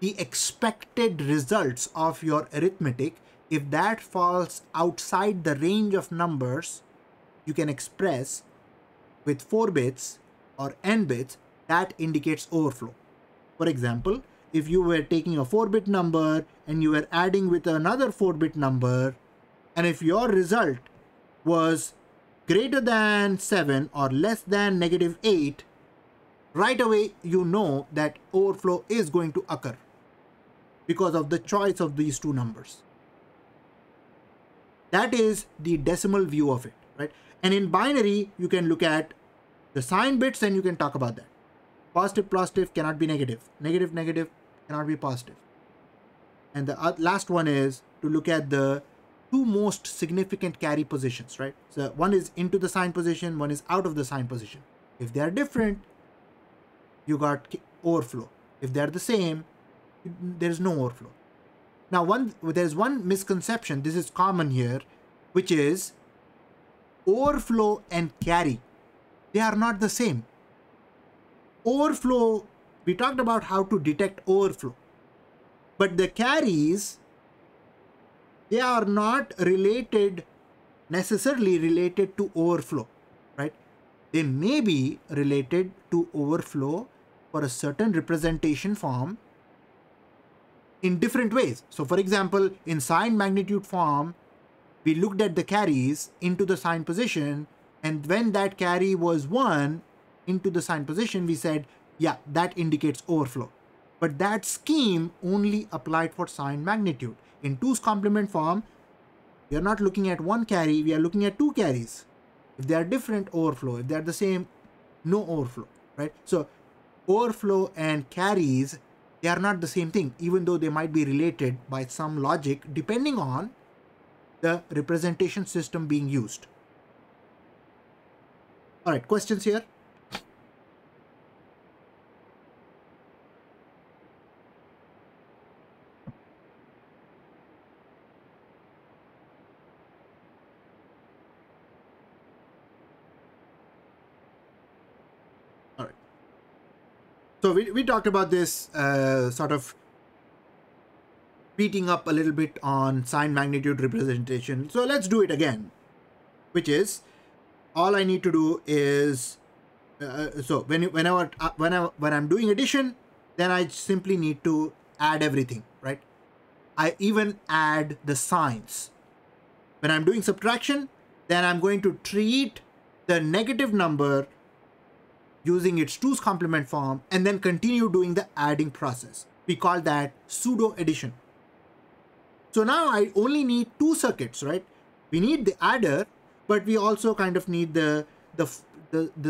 the expected results of your arithmetic, if that falls outside the range of numbers you can express with 4 bits or n bits, that indicates overflow. For example, if you were taking a 4-bit number and you were adding with another 4-bit number, and if your result was greater than 7 or less than -8, right away you know that overflow is going to occur because of the choice of these two numbers. That is the decimal view of it, right? And in binary, you can look at the sign bits and you can talk about that. Positive, positive cannot be negative. Negative, negative cannot be positive. And the last one is to look at the 2 most significant carry positions, right? So one is into the sign position, one is out of the sign position. If they are different, you got overflow. If they are the same, there is no overflow. Now, there is one misconception, this is common here, which is overflow and carry. They are not the same. Overflow, we talked about how to detect overflow. But the carries, they are not necessarily related to overflow, right? They may be related to overflow for a certain representation form in different ways. So for example, in sign magnitude form, we looked at the carries into the sign position, and when that carry was 1 into the sign position, we said, yeah, that indicates overflow. But that scheme only applied for sign magnitude. In 2's complement form, we are not looking at 1 carry, we are looking at 2 carries. If they are different, overflow. If they are the same, no overflow, right? So overflow and carries, they are not the same thing, even though they might be related by some logic depending on the representation system being used. All right, questions here? All right. So we talked about this sort of beating up a little bit on sign magnitude representation. So let's do it again, which is all I need to do is so when I'm doing addition, then I simply need to add everything, right? I even add the signs. When I'm doing subtraction, then I'm going to treat the negative number using its 2's complement form and then continue doing the adding process. We call that pseudo addition. So now I only need 2 circuits, right? We need the adder, but we also kind of need the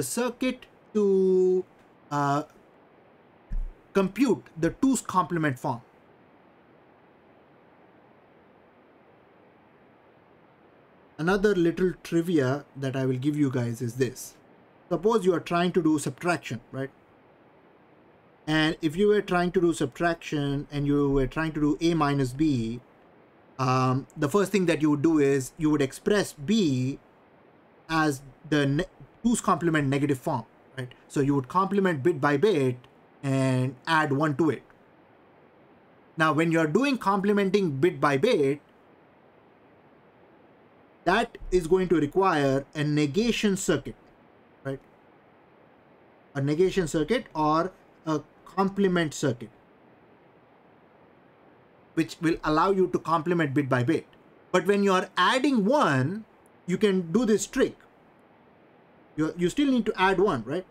circuit to compute the 2's complement form. Another little trivia that I will give you guys is this. Suppose you are trying to do subtraction, right? And if you were trying to do subtraction and you were trying to do a minus b, the first thing that you would do is you would express b as the 2's complement negative form, right? So you would complement bit by bit and add 1 to it. Now, when you're doing complementing bit by bit, that is going to require a negation circuit, right? A negation circuit or a complement circuit, which will allow you to complement bit by bit. But when you are adding 1, you can do this trick. You still need to add 1, right?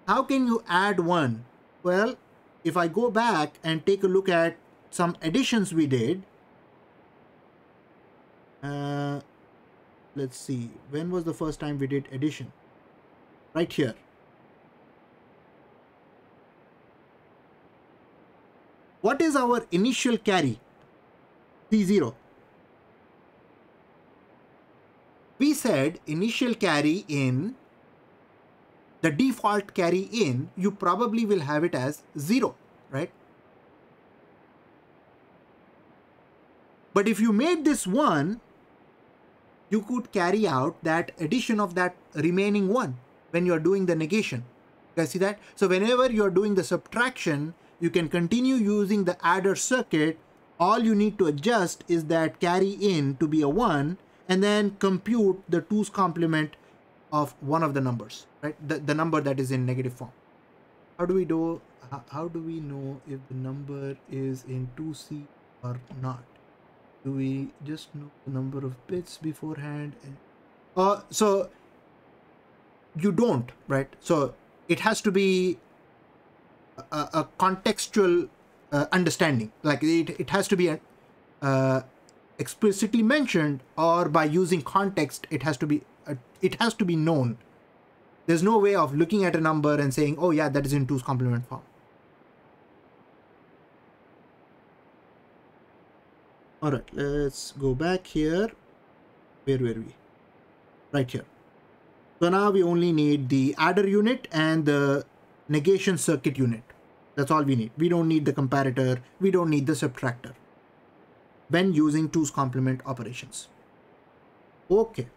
How can you add 1? Well, if I go back and take a look at some additions we did, let's see, when was the first time we did addition? Right here. What is our initial carry? C0. We said initial carry in, the default carry in, you probably will have it as 0, right? But if you made this 1, you could carry out that addition of that remaining 1 when you are doing the negation. You guys see that? So whenever you are doing the subtraction, you can continue using the adder circuit. All you need to adjust is that carry in to be a 1 and then compute the 2's complement of one of the numbers, right? The number that is in negative form. How do we know if the number is in 2C or not? Do we just know the number of bits beforehand? So you don't, right? So it has to be a contextual understanding. Like it has to be explicitly mentioned, or by using context, it has to be known. There's no way of looking at a number and saying, oh yeah, that is in 2's complement form. All right, let's go back here. Where were we? Right here. So now we only need the adder unit and the negation circuit unit. That's all we need. We don't need the comparator. We don't need the subtractor when using 2's complement operations. Okay.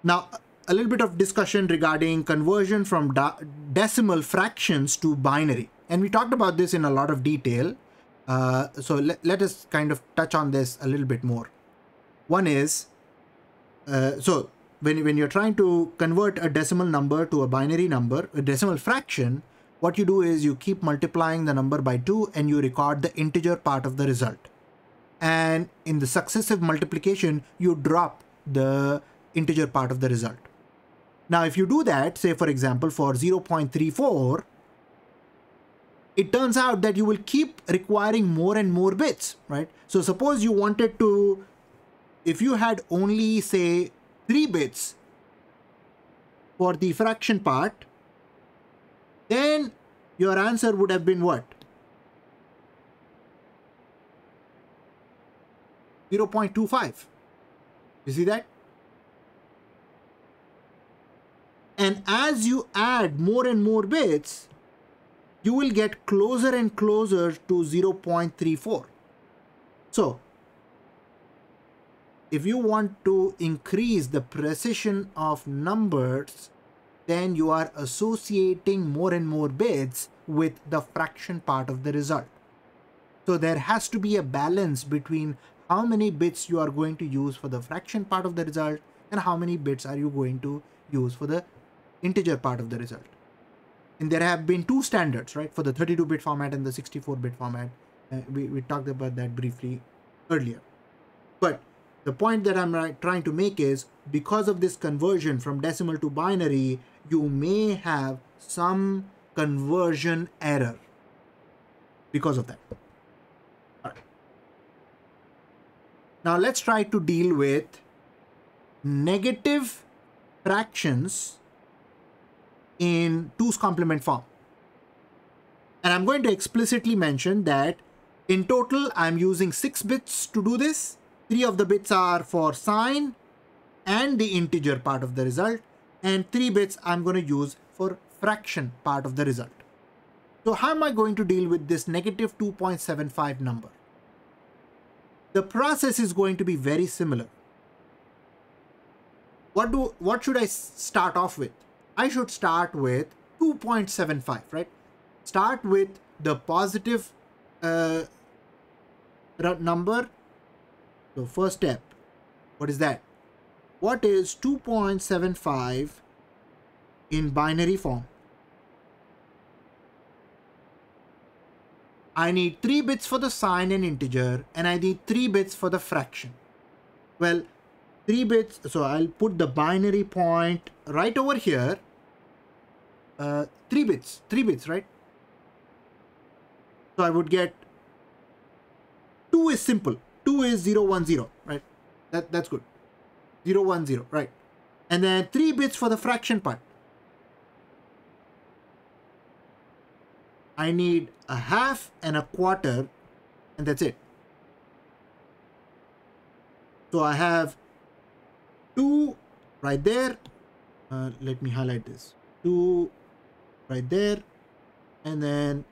Now, a little bit of discussion regarding conversion from decimal fractions to binary. And we talked about this in a lot of detail. So let us kind of touch on this a little bit more. One is, so when you're trying to convert a decimal number to a binary number, a decimal fraction, what you do is you keep multiplying the number by 2 and you record the integer part of the result. And in the successive multiplication, you drop the integer part of the result. Now, if you do that, say for example, for 0.34, it turns out that you will keep requiring more and more bits, right? So suppose you wanted to, if you had only say 3 bits for the fraction part, then your answer would have been what? 0.25. You see that? And as you add more and more bits, you will get closer and closer to 0.34. So if you want to increase the precision of numbers, then you are associating more and more bits with the fraction part of the result. So there has to be a balance between how many bits you are going to use for the fraction part of the result and how many bits are you going to use for the integer part of the result. And there have been 2 standards, right, for the 32-bit format and the 64-bit format. We talked about that briefly earlier. But the point that I'm trying to make is, because of this conversion from decimal to binary, you may have some conversion error because of that. All right. Now let's try to deal with negative fractions in 2's complement form. And I'm going to explicitly mention that in total, I'm using 6 bits to do this. 3 of the bits are for sine and the integer part of the result, and 3 bits I'm going to use for fraction part of the result. So how am I going to deal with this negative 2.75 number? The process is going to be very similar. What should I start off with? I should start with 2.75, right? Start with the positive number. So first step, what is that? What is 2.75 in binary form? I need 3 bits for the sine and integer, and I need 3 bits for the fraction. Well, 3 bits. So I'll put the binary point right over here. 3 bits, right? So I would get 2 is simple. 2 is 0, 1, 0, right? That's good. 0, 1, 0, right? And then 3 bits for the fraction part. I need a half and a quarter, and that's it. So I have 2 right there. Let me highlight this. 2 right there, and then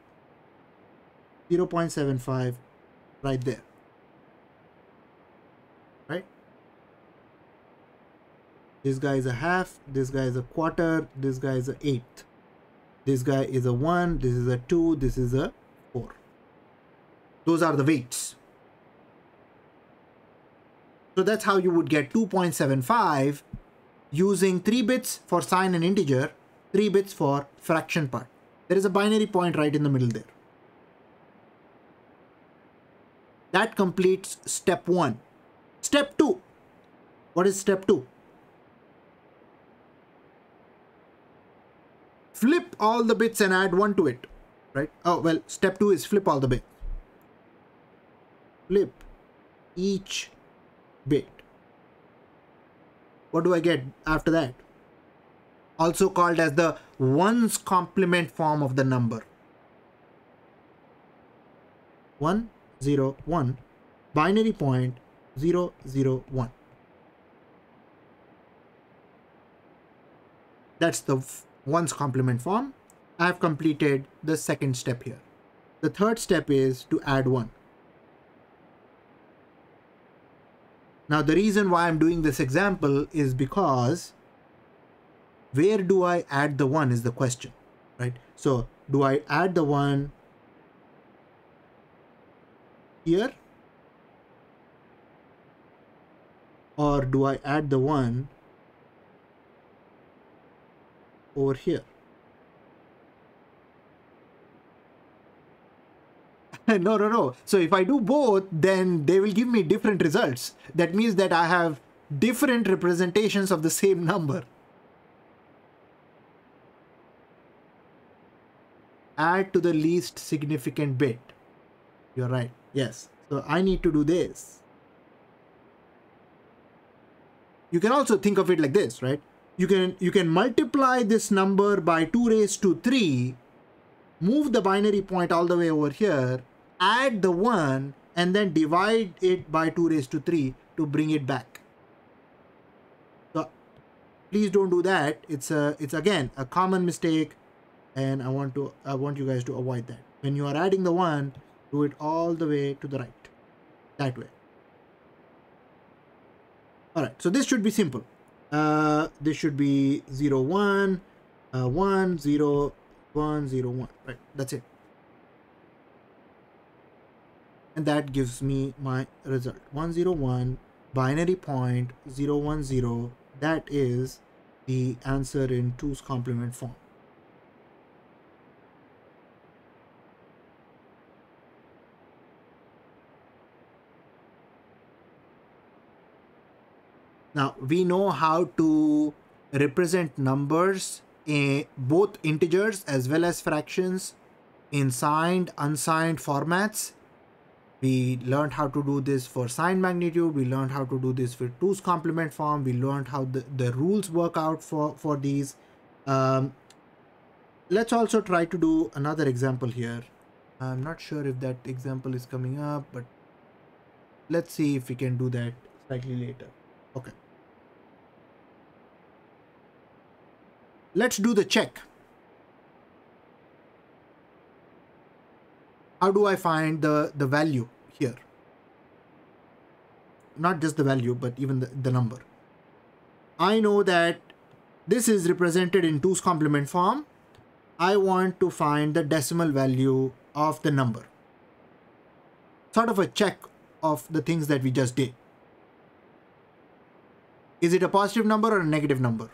0.75 right there. Right? This guy is a half, this guy is a quarter, this guy is an eighth. This guy is a 1, this is a 2, this is a 4. Those are the weights. So that's how you would get 2.75 using 3 bits for sine and integer, 3 bits for fraction part. There is a binary point right in the middle there. That completes step 1. Step 2. What is step 2? Flip all the bits and add 1 to it, right? Oh, well, step 2 is flip all the bits. Flip each bit. What do I get after that? Also called as the ones complement form of the number. 1, 0, 1, binary point 0, 0, 1. That's the ones complement form. I have completed the second step here. The third step is to add 1. Now the reason why I'm doing this example is because where do I add the 1 is the question, right? So do I add the 1 here, or do I add the 1 over here? No. So if I do both, then they will give me different results. That means that I have different representations of the same number. Add to the least significant bit. You're right. Yes. So I need to do this. You can also think of it like this, right? You can multiply this number by 2 raised to 3, move the binary point all the way over here, add the 1, and then divide it by 2 raised to 3 to bring it back. So please don't do that. It's again a common mistake, and I want you guys to avoid that. When you are adding the 1, do it all the way to the right, that way. All right, so this should be simple. This should be 0, 1, 1, 0, 1, 0, 1, right? That's it. And that gives me my result. 1, 0, 1, binary point 0, 1, 0. That is the answer in 2's complement form. Now we know how to represent numbers in both integers as well as fractions in signed, unsigned formats. We learned how to do this for sign magnitude. We learned how to do this for 2's complement form. We learned how the rules work out for these. Let's also try to do another example here. I'm not sure if that example is coming up, but let's see if we can do that slightly later. Okay. Let's do the check. How do I find the value here? Not just the value, but even the number. I know that this is represented in 2's complement form. I want to find the decimal value of the number. Sort of a check of the things that we just did. Is it a positive number or a negative number?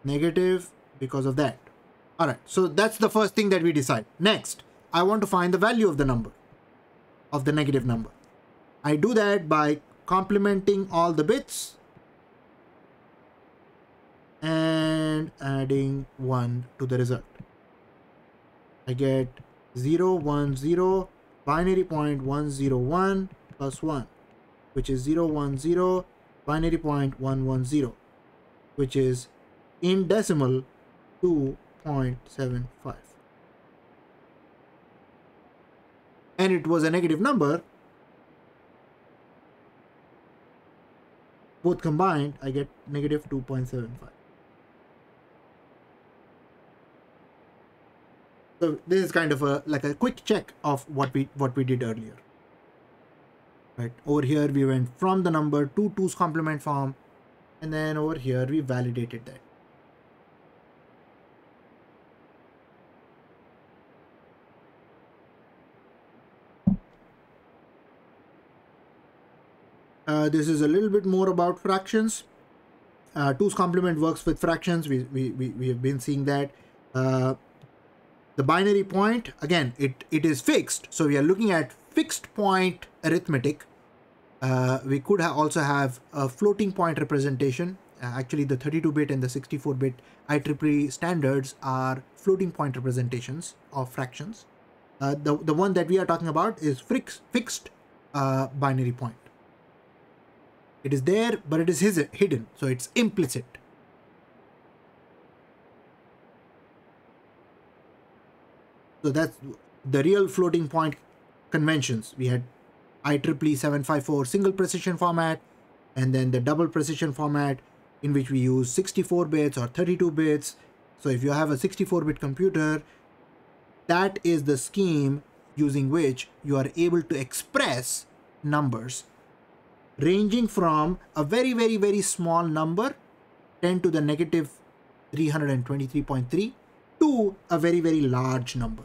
Negative because of that. All right, so that's the first thing that we decide. Next, I want to find the value of the number, of the negative number. I do that by complementing all the bits and adding 1 to the result. I get 0, 1, 0, binary point 101 plus 1, which is 0, 1, 0, binary point 110, which is in decimal 2.75. And it was a negative number. Both combined, I get negative 2.75. So this is kind of like a quick check of what we did earlier. Right, over here we went from the number to 2's complement form, and then over here we validated that. This is a little bit more about fractions. 2's complement works with fractions. We have been seeing that. The binary point, again, it is fixed. So we are looking at fixed point arithmetic. We could also have a floating point representation. Actually, the 32-bit and the 64-bit IEEE standards are floating point representations of fractions. The one that we are talking about is fixed binary point. It is there, but it is hidden, so it's implicit. So that's the real floating point conventions. We had IEEE 754 single precision format, and then the double precision format, in which we use 64 bits or 32 bits. So if you have a 64-bit computer, that is the scheme using which you are able to express numbers ranging from a very, very, very small number, 10 to the negative 323.3, to a very, very large number.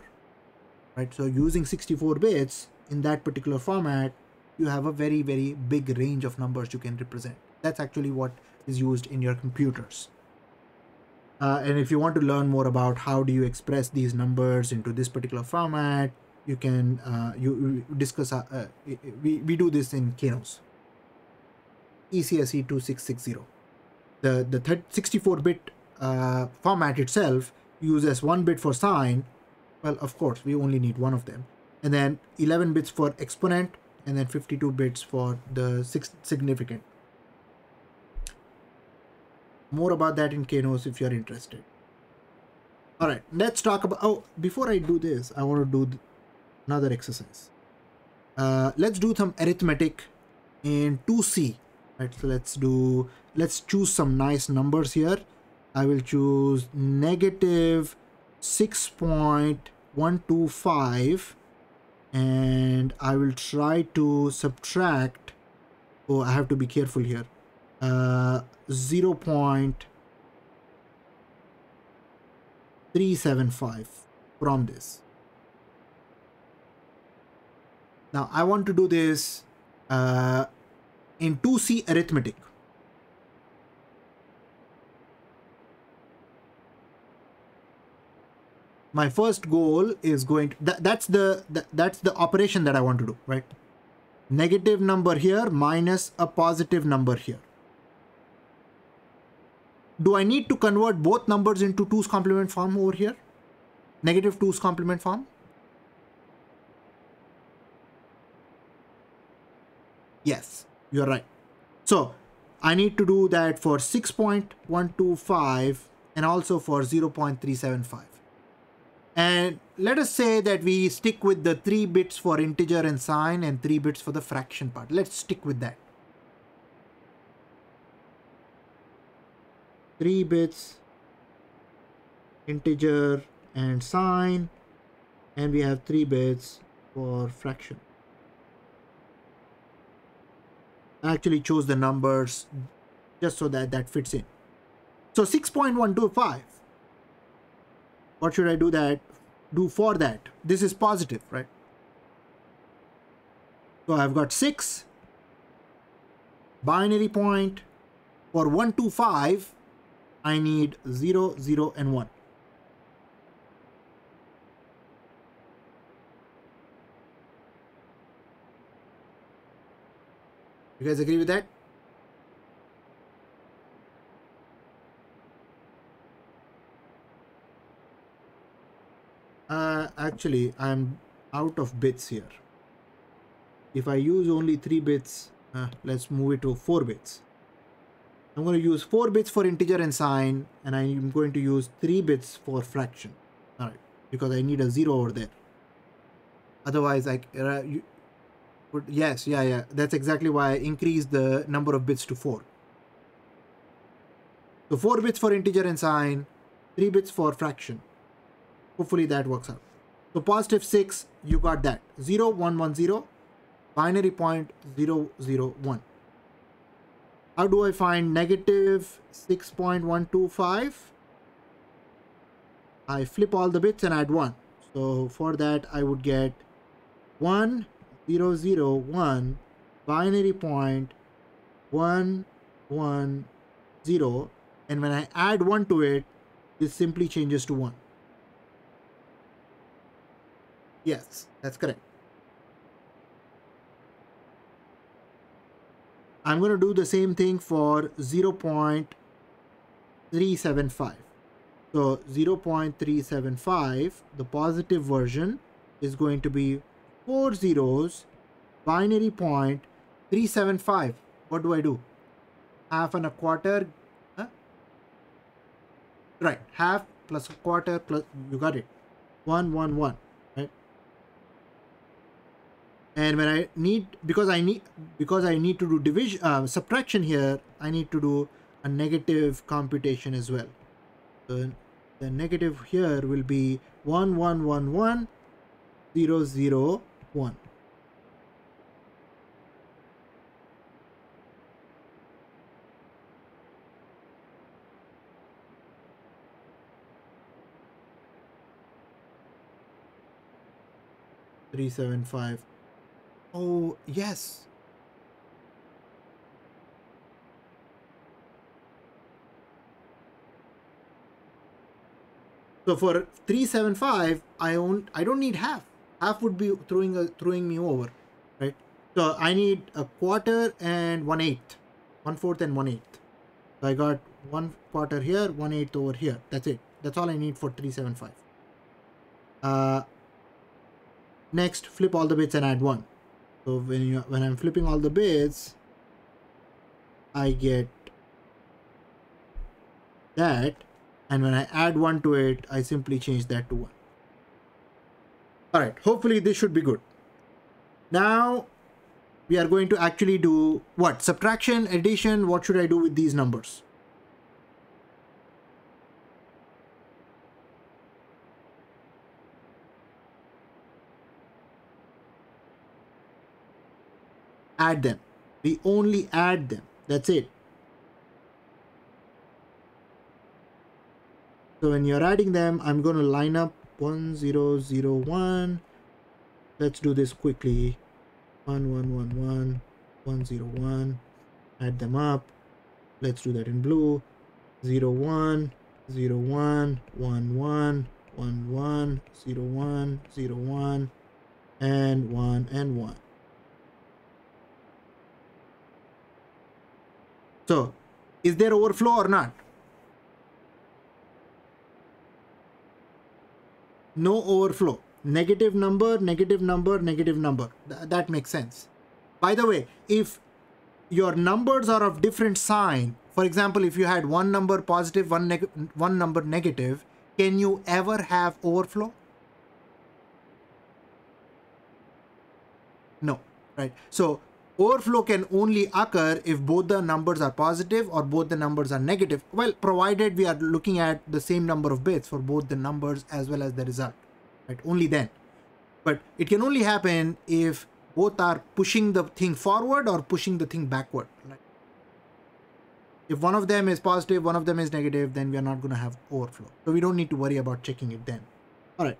Right? So using 64 bits in that particular format, you have a very, very big range of numbers you can represent. That's actually what is used in your computers. And if you want to learn more about how do you express these numbers into this particular format, you can you discuss. We do this in Kainos. ECSE 2660. The 64-bit format itself uses 1 bit for sine. Well, of course, we only need one of them. And then 11 bits for exponent, and then 52 bits for the significant. More about that in Kainos if you're interested. All right, let's talk about, oh, before I do this, I want to do another exercise. Let's do some arithmetic in 2C. Right, so let's choose some nice numbers here. I will choose negative 6.125, and I will try to subtract, oh, I have to be careful here, 0.375 from this. Now I want to do this in 2C arithmetic. My first goal is going to, that's the operation that I want to do, right? Negative number here minus a positive number here. Do I need to convert both numbers into 2's complement form over here? Negative 2's complement form? Yes, you're right. So I need to do that for 6.125 and also for 0.375. And let us say that we stick with the 3 bits for integer and sine and 3 bits for the fraction part. Let's stick with that. 3 bits integer and sine, and we have 3 bits for fraction. I actually chose the numbers just so that that fits in. So 6.125. What should I do for that? This is positive, right? So I've got 6 binary point. For 125, I need 0, 0, and 1. You guys agree with that? Actually, I'm out of bits here. If I use only 3 bits, let's move it to 4 bits. I'm going to use 4 bits for integer and sine, and I'm going to use 3 bits for fraction. All right, because I need a 0 over there. Otherwise, yes, yeah. That's exactly why I increased the number of bits to 4. So 4 bits for integer and sine, 3 bits for fraction. Hopefully that works out. So positive 6, you got that. 0, 1, 1, 0, binary point 0, 0, 1. How do I find negative 6.125? I flip all the bits and add 1. So for that, I would get 1, 0, 0, 1, binary point 1, 1, 0. And when I add 1 to it, this simply changes to 1. Yes, that's correct. I'm going to do the same thing for 0.375. So 0.375, the positive version is going to be 4 zeros, binary point 375. What do I do? Half and a quarter. Huh? Right, half plus a quarter plus, you got it. 1, 1, 1. Right? And when I need, because I need to do division, subtraction here, I need to do a negative computation as well. So the negative here will be 1, 1, 1, 1, 0, 0, 1. $375. Oh, yes. So for 375, I don't need half. Half would be throwing me over, right? So I need a quarter and 1/8, 1/4 and 1/8. So I got 1/4 here, 1/8 over here. That's it. That's all I need for 375. Next, flip all the bits and add 1. So when I'm flipping all the bits, I get that, and when I add 1 to it, I simply change that to 1. All right, hopefully this should be good. Now we are going to actually do what? Subtraction, addition. What should I do with these numbers? Add them. We only add them. That's it. So when you're adding them, I'm going to line up 1, 0, 0, 1. Let's do this quickly. 1, 1, 1, 1, 1, 0, 1. Add them up. Let's do that in blue. 0, 1, 0, 1, 1, 1, 1, 1, 0, 1, 0, 1, and 1 and 1. So, is there overflow or not? No overflow. Negative number, negative number, negative number. That makes sense. By the way, if your numbers are of different sign, for example, if you had one number positive, one number negative, can you ever have overflow? No, right? So overflow can only occur if both the numbers are positive or both the numbers are negative. Well, provided we are looking at the same number of bits for both the numbers as well as the result, right? Only then. But it can only happen if both are pushing the thing forward or pushing the thing backward. Right? If one of them is positive, one of them is negative, then we are not going to have overflow. So we don't need to worry about checking it then. All right.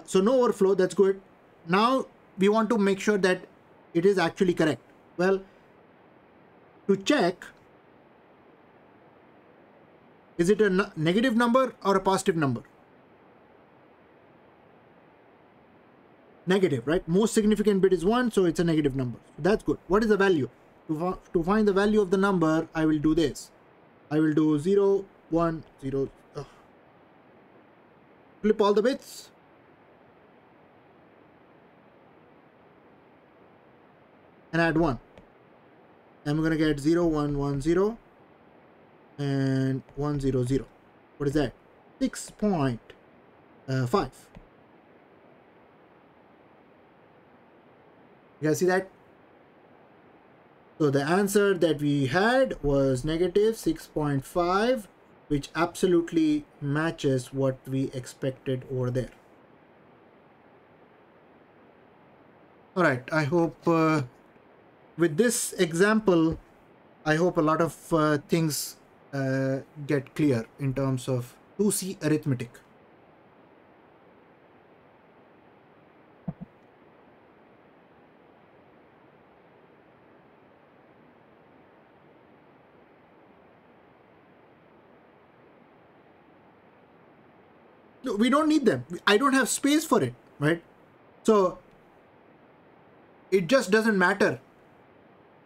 So no overflow. That's good. Now we want to make sure that it is actually correct. Well, to check, is it a negative number or a positive number? Negative, right? Most significant bit is 1, so it's a negative number. That's good. What is the value? To find the value of the number, I will do this. I will do 0, 1, 0. Flip all the bits. And add 1. I'm going to get 0, 1, 1, 0. And 1, 0, 0. What is that? 6.5. You guys see that? So the answer that we had was negative 6.5, which absolutely matches what we expected over there. All right, I hope with this example, I hope a lot of things get clear in terms of 2C arithmetic. No, we don't need them. I don't have space for it, right? So it just doesn't matter.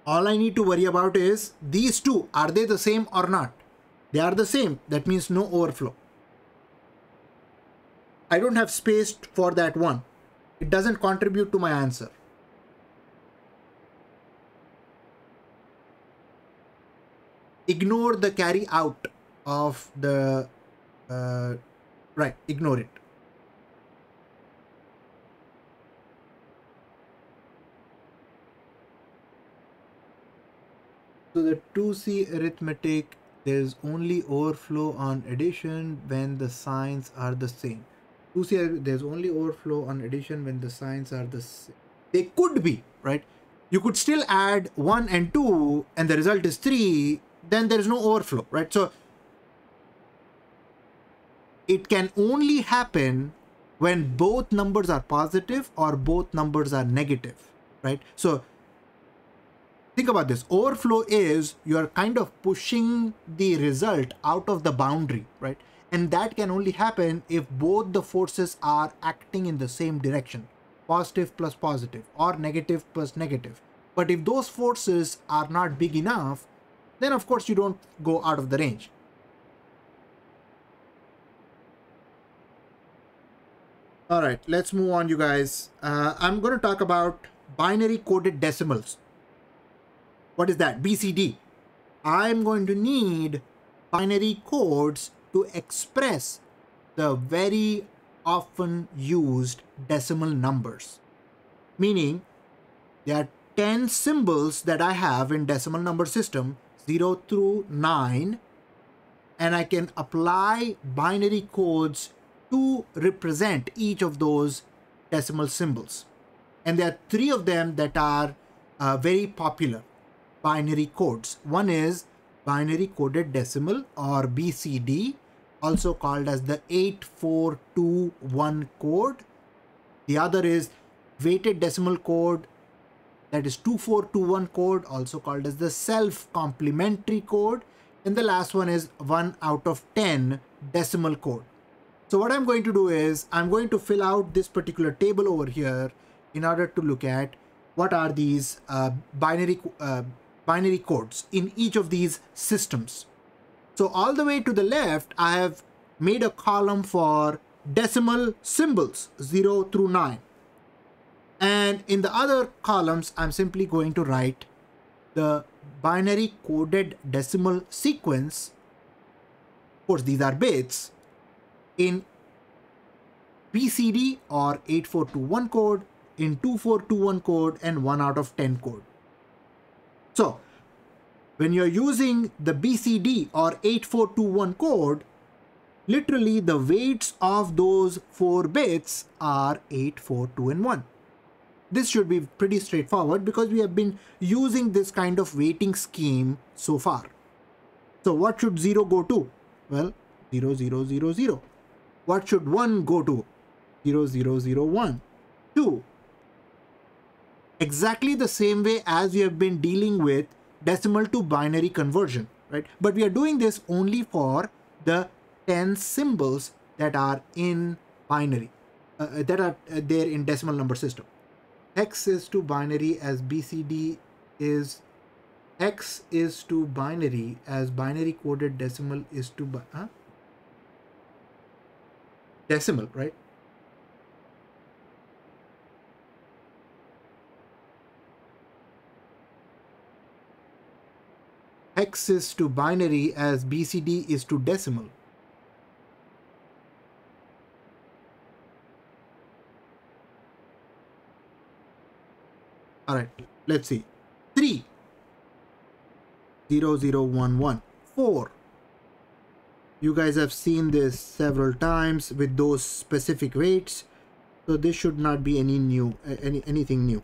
All I need to worry about is these two. Are they the same or not? They are the same. That means no overflow. I don't have space for that one. It doesn't contribute to my answer. Ignore the carry out of the right, ignore it. So the 2C arithmetic, there's only overflow on addition when the signs are the same. 2C, there's only overflow on addition when the signs are the same. They could be, right? You could still add 1 and 2 and the result is 3, then there is no overflow, right? So it can only happen when both numbers are positive or both numbers are negative, right? So think about this. Overflow is you're kind of pushing the result out of the boundary, right? And that can only happen if both the forces are acting in the same direction, positive plus positive or negative plus negative. But if those forces are not big enough, then of course you don't go out of the range. All right, let's move on, you guys. I'm going to talk about binary coded decimals. What is that? BCD. I'm going to need binary codes to express the very often used decimal numbers. Meaning, there are 10 symbols that I have in decimal number system, 0 through 9, and I can apply binary codes to represent each of those decimal symbols. And there are 3 of them that are very popular binary codes. One is binary coded decimal or BCD, also called as the 8421 code. The other is weighted decimal code, that is 2421 code, also called as the self-complementary code. And the last one is 1 out of 10 decimal code. So what I'm going to do is I'm going to fill out this particular table over here in order to look at what are these binary codes in each of these systems. So all the way to the left, I have made a column for decimal symbols 0 through 9. And in the other columns, I'm simply going to write the binary coded decimal sequence. Of course, these are bits in BCD or 8421 code, in 2421 code, and 1 out of 10 code. So when you're using the BCD or 8421 code, literally the weights of those 4 bits are 8, 4, 2, and 1. This should be pretty straightforward because we have been using this kind of weighting scheme so far. So what should 0 go to? Well, 0, 0, 0, 0. What should 1 go to? 0, 0, 0, 1. 2. Exactly the same way as we have been dealing with decimal to binary conversion, right? But we are doing this only for the 10 symbols that are in binary, that are there in decimal number system. Hex is to binary as BCD is X is to binary as binary coded decimal is to decimal, right? X is to binary as BCD is to decimal. All right, let's see. 3, 0, 0, 1, 1. 4. You guys have seen this several times with those specific weights, so this should not be anything new.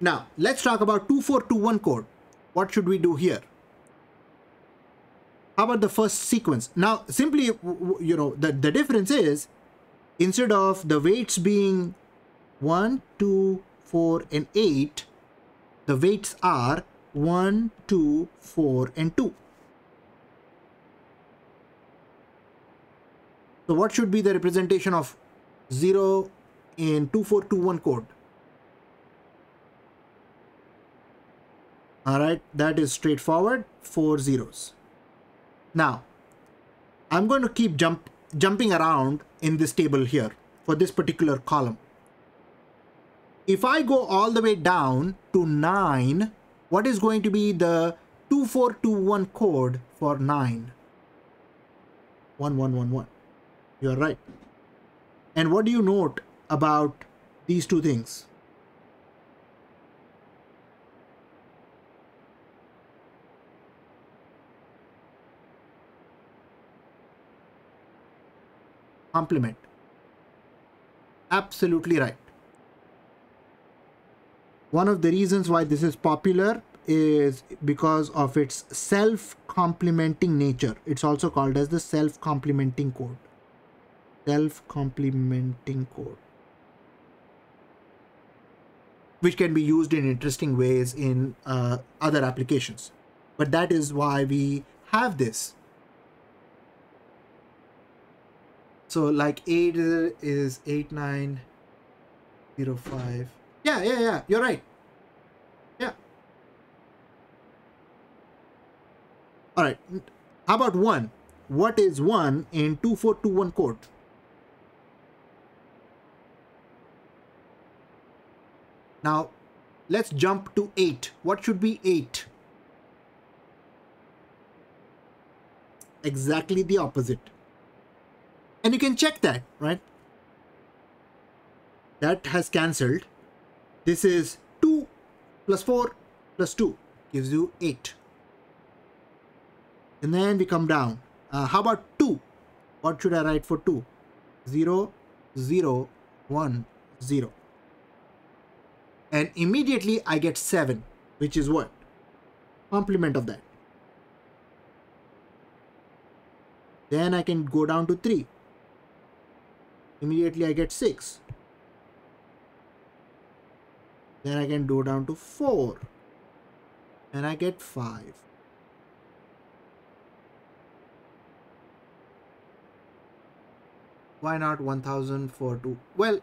Now, let's talk about 2421 code. What should we do here? How about the first sequence? Now, simply, you know, the difference is, instead of the weights being 1, 2, 4, and 8, the weights are 1, 2, 4, and 2. So what should be the representation of 0 in 2421 code? All right, that is straightforward, 4 zeros. Now, I'm going to keep jumping around in this table here for this particular column. If I go all the way down to 9, what is going to be the 2421 code for 9? 1111. You're right. And what do you note about these two things? Complement. Absolutely right. One of the reasons why this is popular is because of its self-complementing nature. It's also called as the self-complementing code. Self-complementing code, which can be used in interesting ways in other applications. But that is why we have this. So like 8 is 8905. Yeah, you're right. Yeah. All right. How about 1? What is 1 in 2421 code? Now, let's jump to 8. What should be 8? Exactly the opposite. And you can check that, right? That has cancelled. This is 2 plus 4 plus 2 gives you 8. And then we come down. How about 2? What should I write for 2? 0, 0, 1, 0. And immediately I get 7, which is what? Complement of that. Then I can go down to 3. Immediately I get 6. Then I can go down to 4. And I get 5. Why not 1000 for 2? Well,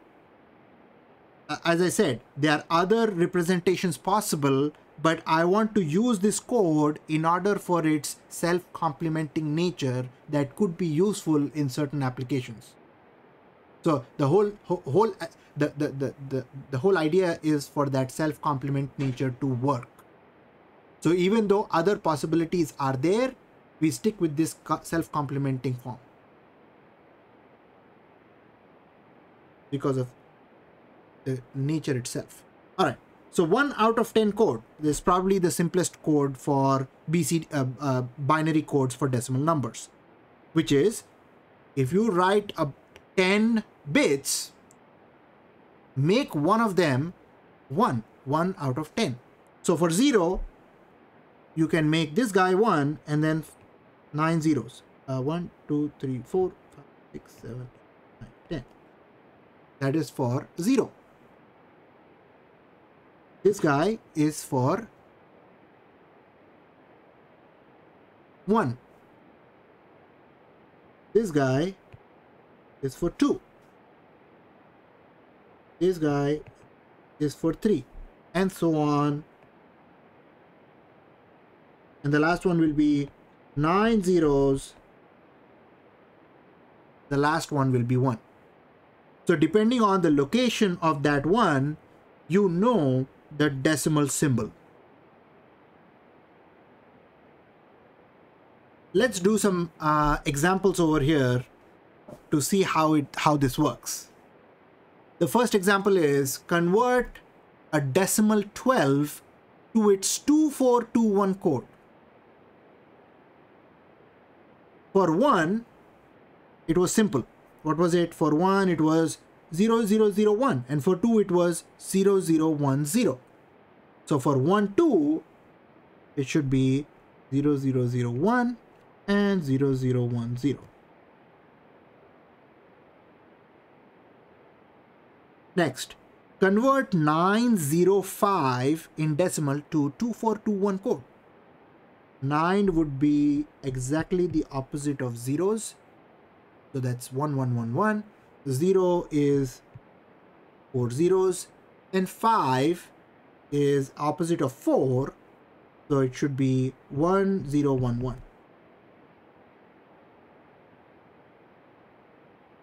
as I said, there are other representations possible, but I want to use this code in order for its self-complementing nature that could be useful in certain applications. So the whole idea is for that self-complement nature to work. So even though other possibilities are there, we stick with this self-complementing form because of the nature itself. All right. So 1 out of 10 code is probably the simplest code for binary codes for decimal numbers, which is if you write 10 bits, make one of them 1 out of 10. So for 0, you can make this guy 1 and then 9 zeros. 1, 2, 3, 4, 5, 6, 7, 8, 9, 10. That is for 0. This guy is for 1. This guy is for 2. This guy is for 3, and so on. And the last one will be 9 zeros. The last one will be 1. So depending on the location of that 1, you know the decimal symbol. Let's do some examples over here to see how this works. The first example is convert a decimal 12 to its 2421 code. For 1, it was simple. What was it? For 1, it was 0001, and for 2, it was 0010. So for 1, 2, it should be 0001 and 0010. Next, convert 905 in decimal to 2421 code. 9 would be exactly the opposite of zeros. So that's 1111. 0 is 4 zeros, and 5 is opposite of 4. So it should be 1011.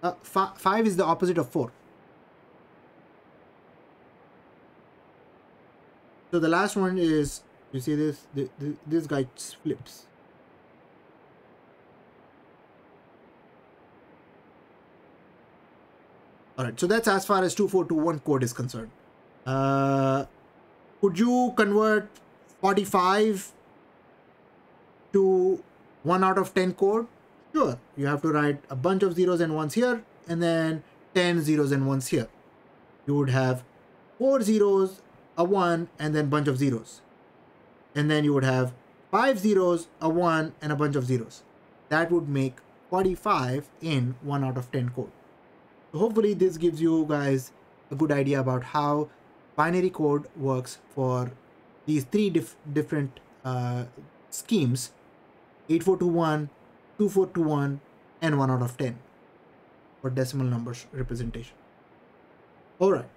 5 is the opposite of 4. So the last one is, you see this, this guy flips. Alright, so that's as far as 2421 code is concerned. Could you convert 45 to 1 out of 10 code? Sure, you have to write a bunch of zeros and ones here, and then 10 zeros and ones here. You would have 4 zeros, a 1, and then bunch of zeros. And then you would have 5 zeros, a 1, and a bunch of zeros. That would make 45 in 1 out of 10 code. So hopefully this gives you guys a good idea about how binary code works for these 3 different schemes: 8421, 2421, and 1 out of 10 for decimal numbers representation. All right.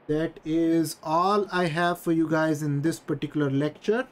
That is all I have for you guys in this particular lecture.